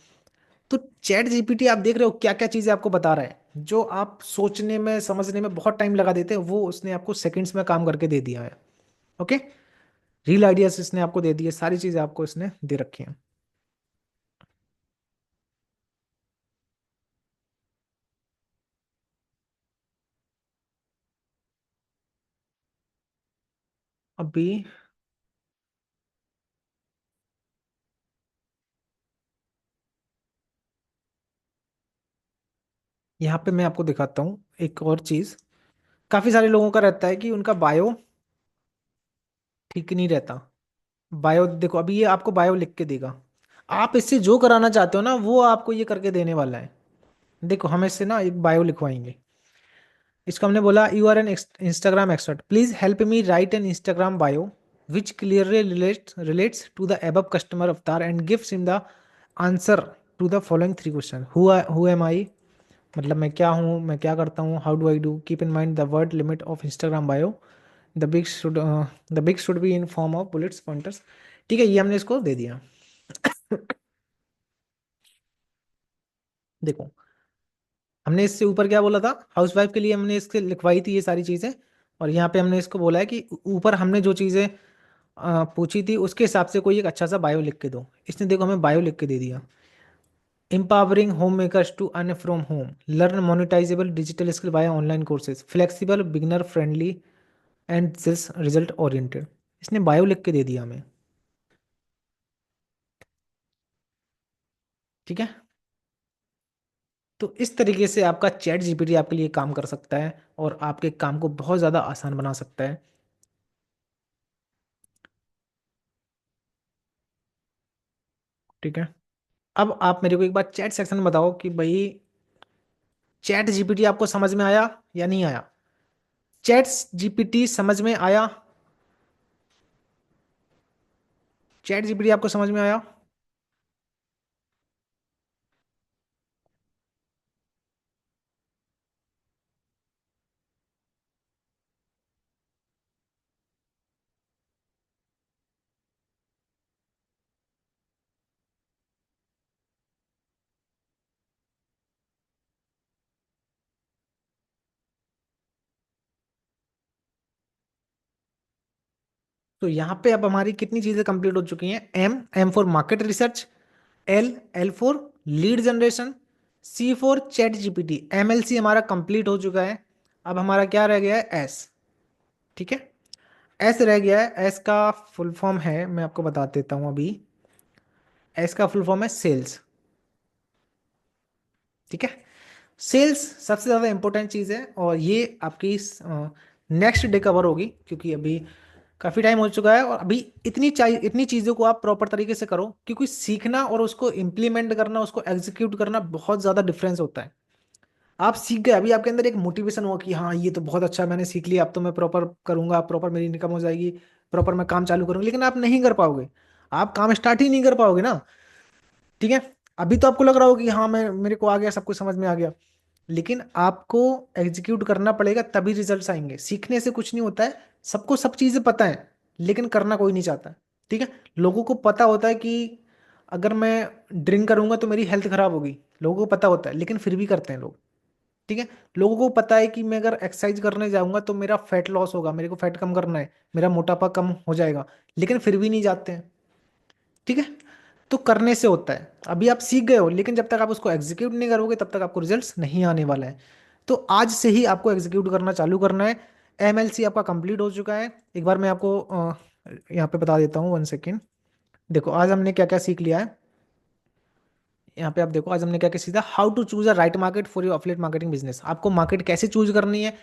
तो चैट जीपीटी आप देख रहे हो क्या क्या चीजें आपको बता रहा है, जो आप सोचने में समझने में बहुत टाइम लगा देते हैं वो उसने आपको सेकंड्स में काम करके दे दिया है। ओके। रील आइडियाज इसने आपको दे दिए, सारी चीजें आपको इसने दे रखी हैं। अभी यहाँ पे मैं आपको दिखाता हूँ एक और चीज। काफी सारे लोगों का रहता है कि उनका बायो ठीक नहीं रहता। बायो देखो, अभी ये आपको बायो लिख के देगा, आप इससे जो कराना चाहते हो ना वो आपको ये करके देने वाला है। देखो हम इससे ना एक बायो लिखवाएंगे। इसको हमने बोला you are an Instagram expert, please help me write an Instagram bio which clearly relates to the above customer avatar and gives him the answer to the following three question. Who am I, मतलब मैं क्या हूँ, मैं क्या करता हूँ, how do I do, keep in mind the word limit of Instagram bio, the big should be in form of bullets pointers. ठीक है, ये हमने इसको दे दिया। देखो हमने इससे ऊपर क्या बोला था, हाउसवाइफ के लिए हमने इसके लिखवाई थी ये सारी चीजें। और यहाँ पे हमने इसको बोला है कि ऊपर हमने जो चीजें पूछी थी उसके हिसाब से कोई एक अच्छा सा बायो लिख के दो। इसने देखो हमें बायो लिख के दे दिया। empowering homemakers to earn from home, learn monetizable digital skill via online courses, flexible beginner friendly and this result oriented। इसने बायो लिख के दे दिया हमें। ठीक है। तो इस तरीके से आपका चैट जीपीटी आपके लिए काम कर सकता है और आपके काम को बहुत ज़्यादा आसान बना सकता है। ठीक है। अब आप मेरे को एक बार चैट सेक्शन में बताओ कि भाई चैट जीपीटी आपको समझ में आया या नहीं आया। चैट जीपीटी समझ में आया, चैट जीपीटी आपको समझ में आया। तो यहाँ पे अब हमारी कितनी चीजें कंप्लीट हो चुकी हैं। M for market research, L for lead generation, C for chat GPT, MLC हमारा कंप्लीट हो चुका है। अब हमारा क्या रह गया है, एस। ठीक है। एस रह गया है। एस का फुल फॉर्म है, मैं आपको बता देता हूँ अभी। एस का फुल फॉर्म है सेल्स। ठीक है। सेल्स सबसे ज़्यादा इंपॉर्टेंट चीज़ है और ये आपकी नेक्स्ट डे कवर होगी क्योंकि अभी काफ़ी टाइम हो चुका है और अभी इतनी चीज़ों को आप प्रॉपर तरीके से करो क्योंकि सीखना और उसको इम्प्लीमेंट करना, उसको एग्जीक्यूट करना बहुत ज़्यादा डिफरेंस होता है। आप सीख गए, अभी आपके अंदर एक मोटिवेशन हुआ कि हाँ ये तो बहुत अच्छा है, मैंने सीख लिया, अब तो मैं प्रॉपर करूंगा, प्रॉपर मेरी इनकम हो जाएगी, प्रॉपर मैं काम चालू करूंगा, लेकिन आप नहीं कर पाओगे। आप काम स्टार्ट ही नहीं कर पाओगे ना। ठीक है। अभी तो आपको लग रहा होगा कि हाँ मैं, मेरे को आ गया, सब कुछ समझ में आ गया, लेकिन आपको एग्जीक्यूट करना पड़ेगा तभी रिजल्ट्स आएंगे। सीखने से कुछ नहीं होता है। सबको सब चीज़ें पता है लेकिन करना कोई नहीं चाहता है। ठीक है। लोगों को पता होता है कि अगर मैं ड्रिंक करूंगा तो मेरी हेल्थ खराब होगी, लोगों को पता होता है लेकिन फिर भी करते हैं लोग। ठीक है। लोगों को पता है कि मैं अगर एक्सरसाइज करने जाऊंगा तो मेरा फैट लॉस होगा, मेरे को फैट कम करना है, मेरा मोटापा कम हो जाएगा, लेकिन फिर भी नहीं जाते हैं। ठीक है। तो करने से होता है। अभी आप सीख गए हो लेकिन जब तक आप उसको एग्जीक्यूट नहीं करोगे तब तक आपको रिजल्ट्स नहीं आने वाला है। तो आज से ही आपको एग्जीक्यूट करना चालू करना है। एमएलसी आपका कंप्लीट हो चुका है। एक बार मैं आपको यहाँ पे बता देता हूँ, 1 सेकेंड। देखो आज हमने क्या क्या सीख लिया है। यहाँ पे आप देखो आज हमने क्या क्या सीखा, how to choose a right market for your affiliate marketing business. आपको मार्केट कैसे चूज करनी है,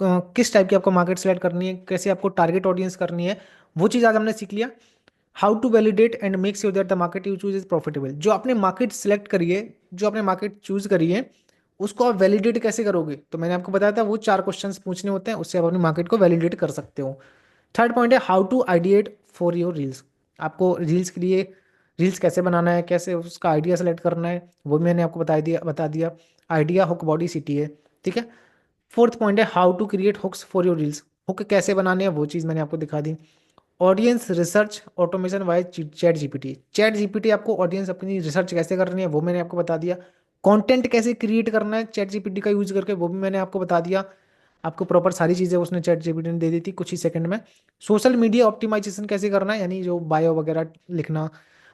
किस टाइप की आपको मार्केट सेलेक्ट करनी है, कैसे आपको टारगेट ऑडियंस करनी है, वो चीज़ आज हमने सीख लिया। How to validate and make sure that the market you choose is profitable. जो आपने मार्केट सेलेक्ट करिए, जो आपने मार्केट चूज करिए, उसको आप वैलिडेट कैसे करोगे, तो मैंने आपको बताया था वो 4 क्वेश्चंस पूछने होते हैं, उससे आप अपनी मार्केट को वैलिडेट कर सकते हो। थर्ड पॉइंट है how to ideate for your reels. आपको रील्स के लिए रील्स कैसे बनाना है, कैसे उसका आइडिया सेलेक्ट करना है, वो भी मैंने आपको बता दिया। आइडिया हुक बॉडी सिटी है। ठीक है। फोर्थ पॉइंट है how to create hooks for your reels. Hook कैसे बनाने हैं वो चीज़ मैंने आपको दिखा दी। Audience research automation via chat GPT. Chat GPT आपको ऑडियंस अपनी रिसर्च कैसे करनी है वो मैंने आपको बता दिया। कंटेंट कैसे क्रिएट करना है चैट जीपीटी का यूज करके वो भी मैंने आपको बता दिया। आपको प्रॉपर सारी चीज़ें उसने चैट जीपीटी ने दे दी थी कुछ ही सेकंड में। सोशल मीडिया ऑप्टिमाइजेशन कैसे करना है, यानी जो बायो वगैरह लिखना,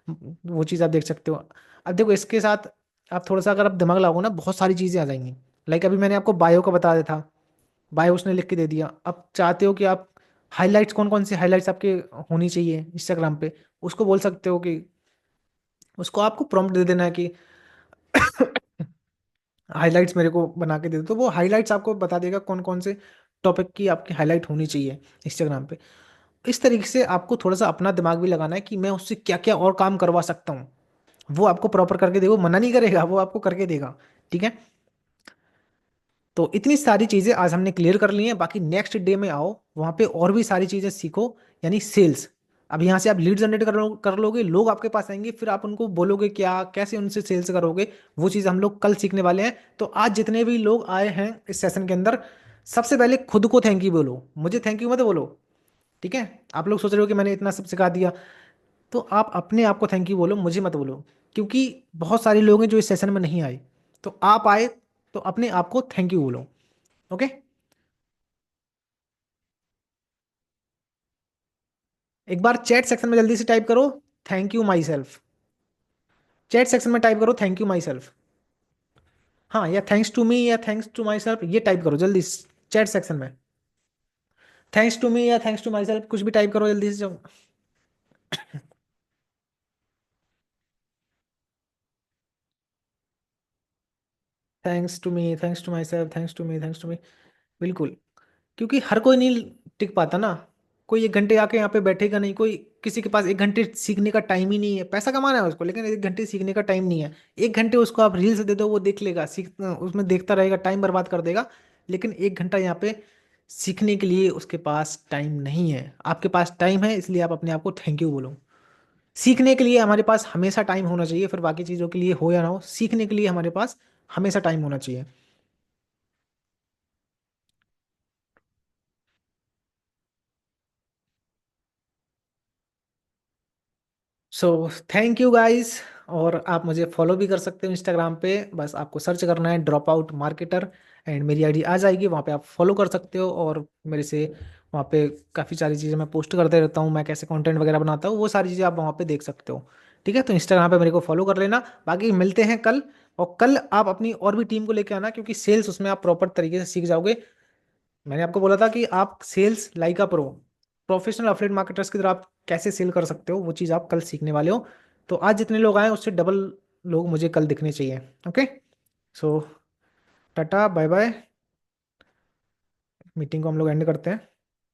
वो चीज़ आप देख सकते हो। अब देखो इसके साथ आप थोड़ा सा अगर आप दिमाग लगाओ ना बहुत सारी चीज़ें आ जाएंगी। लाइक अभी मैंने आपको बायो का बता दिया था, बायो उसने लिख के दे दिया। अब चाहते हो कि आप हाइलाइट्स, कौन कौन से हाइलाइट्स आपके होनी चाहिए इंस्टाग्राम पे, उसको बोल सकते हो कि उसको आपको प्रॉम्प्ट दे देना है कि हाइलाइट्स मेरे को बना के दे दो, तो वो हाइलाइट्स आपको बता देगा कौन कौन से टॉपिक की आपकी हाईलाइट होनी चाहिए इंस्टाग्राम पे। इस तरीके से आपको थोड़ा सा अपना दिमाग भी लगाना है कि मैं उससे क्या क्या और काम करवा सकता हूँ। वो आपको प्रॉपर करके देगा, वो मना नहीं करेगा, वो आपको करके देगा। ठीक है। तो इतनी सारी चीजें आज हमने क्लियर कर ली हैं, बाकी नेक्स्ट डे में आओ वहां पे और भी सारी चीजें सीखो, यानी सेल्स। अब यहाँ से आप लीड जनरेट कर लोगे, लोग आपके पास आएंगे, फिर आप उनको बोलोगे क्या, कैसे उनसे सेल्स करोगे, वो चीज़ हम लोग कल सीखने वाले हैं। तो आज जितने भी लोग आए हैं इस सेशन के अंदर, सबसे पहले खुद को थैंक यू बोलो, मुझे थैंक यू मत बोलो। ठीक है। आप लोग सोच रहे हो कि मैंने इतना सब सिखा दिया, तो आप अपने आप को थैंक यू बोलो, मुझे मत बोलो। क्योंकि बहुत सारे लोग हैं जो इस सेशन में नहीं आए, तो आप आए तो अपने आप को थैंक यू बोलो। ओके। एक बार चैट सेक्शन में जल्दी से टाइप करो, thank you my self. Chat section में टाइप करो थैंक यू माई सेल्फ। हाँ, या थैंक्स टू मी या थैंक्स टू माई सेल्फ, ये टाइप करो जल्दी चैट सेक्शन में। थैंक्स टू मी या थैंक्स टू माई सेल्फ, कुछ भी टाइप करो जल्दी से thanks to me, thanks to myself, thanks to me, thanks to me. बिल्कुल। क्योंकि हर कोई नहीं टिक पाता ना। कोई 1 घंटे आके यहाँ पे बैठेगा नहीं, कोई किसी के पास 1 घंटे सीखने का टाइम ही नहीं है, पैसा कमाना है उसको लेकिन 1 घंटे सीखने का टाइम नहीं है। 1 घंटे उसको आप रील्स दे दो वो देख लेगा, सीख उसमें देखता रहेगा, टाइम बर्बाद कर देगा। लेकिन 1 घंटा यहाँ पे सीखने के लिए उसके पास टाइम नहीं है। आपके पास टाइम है, इसलिए आप अपने आप को थैंक यू बोलो। सीखने के लिए हमारे पास हमेशा टाइम होना चाहिए, फिर बाकी चीज़ों के लिए हो या ना हो, सीखने के लिए हमारे पास हमेशा टाइम होना चाहिए। So thank you guys. और आप मुझे फॉलो भी कर सकते हो इंस्टाग्राम पे, बस आपको सर्च करना है ड्रॉप आउट मार्केटर, एंड मेरी आईडी आ जाएगी, वहाँ पे आप फॉलो कर सकते हो। और मेरे से वहाँ पे काफ़ी सारी चीज़ें मैं पोस्ट करते रहता हूँ, मैं कैसे कंटेंट वगैरह बनाता हूँ, वो सारी चीज़ें आप वहाँ पे देख सकते हो। ठीक है, तो इंस्टाग्राम पे मेरे को फॉलो कर लेना। बाकी मिलते हैं कल। और कल आप अपनी और भी टीम को लेकर आना, क्योंकि सेल्स उसमें आप प्रॉपर तरीके से सीख जाओगे। मैंने आपको बोला था कि आप sales like a pro, professional affiliate marketers की तरह आप कैसे सेल कर सकते हो, वो चीज़ आप कल सीखने वाले हो। तो आज जितने लोग आए उससे डबल लोग मुझे कल दिखने चाहिए। ओके। सो टाटा बाय बाय। मीटिंग को हम लोग एंड करते हैं।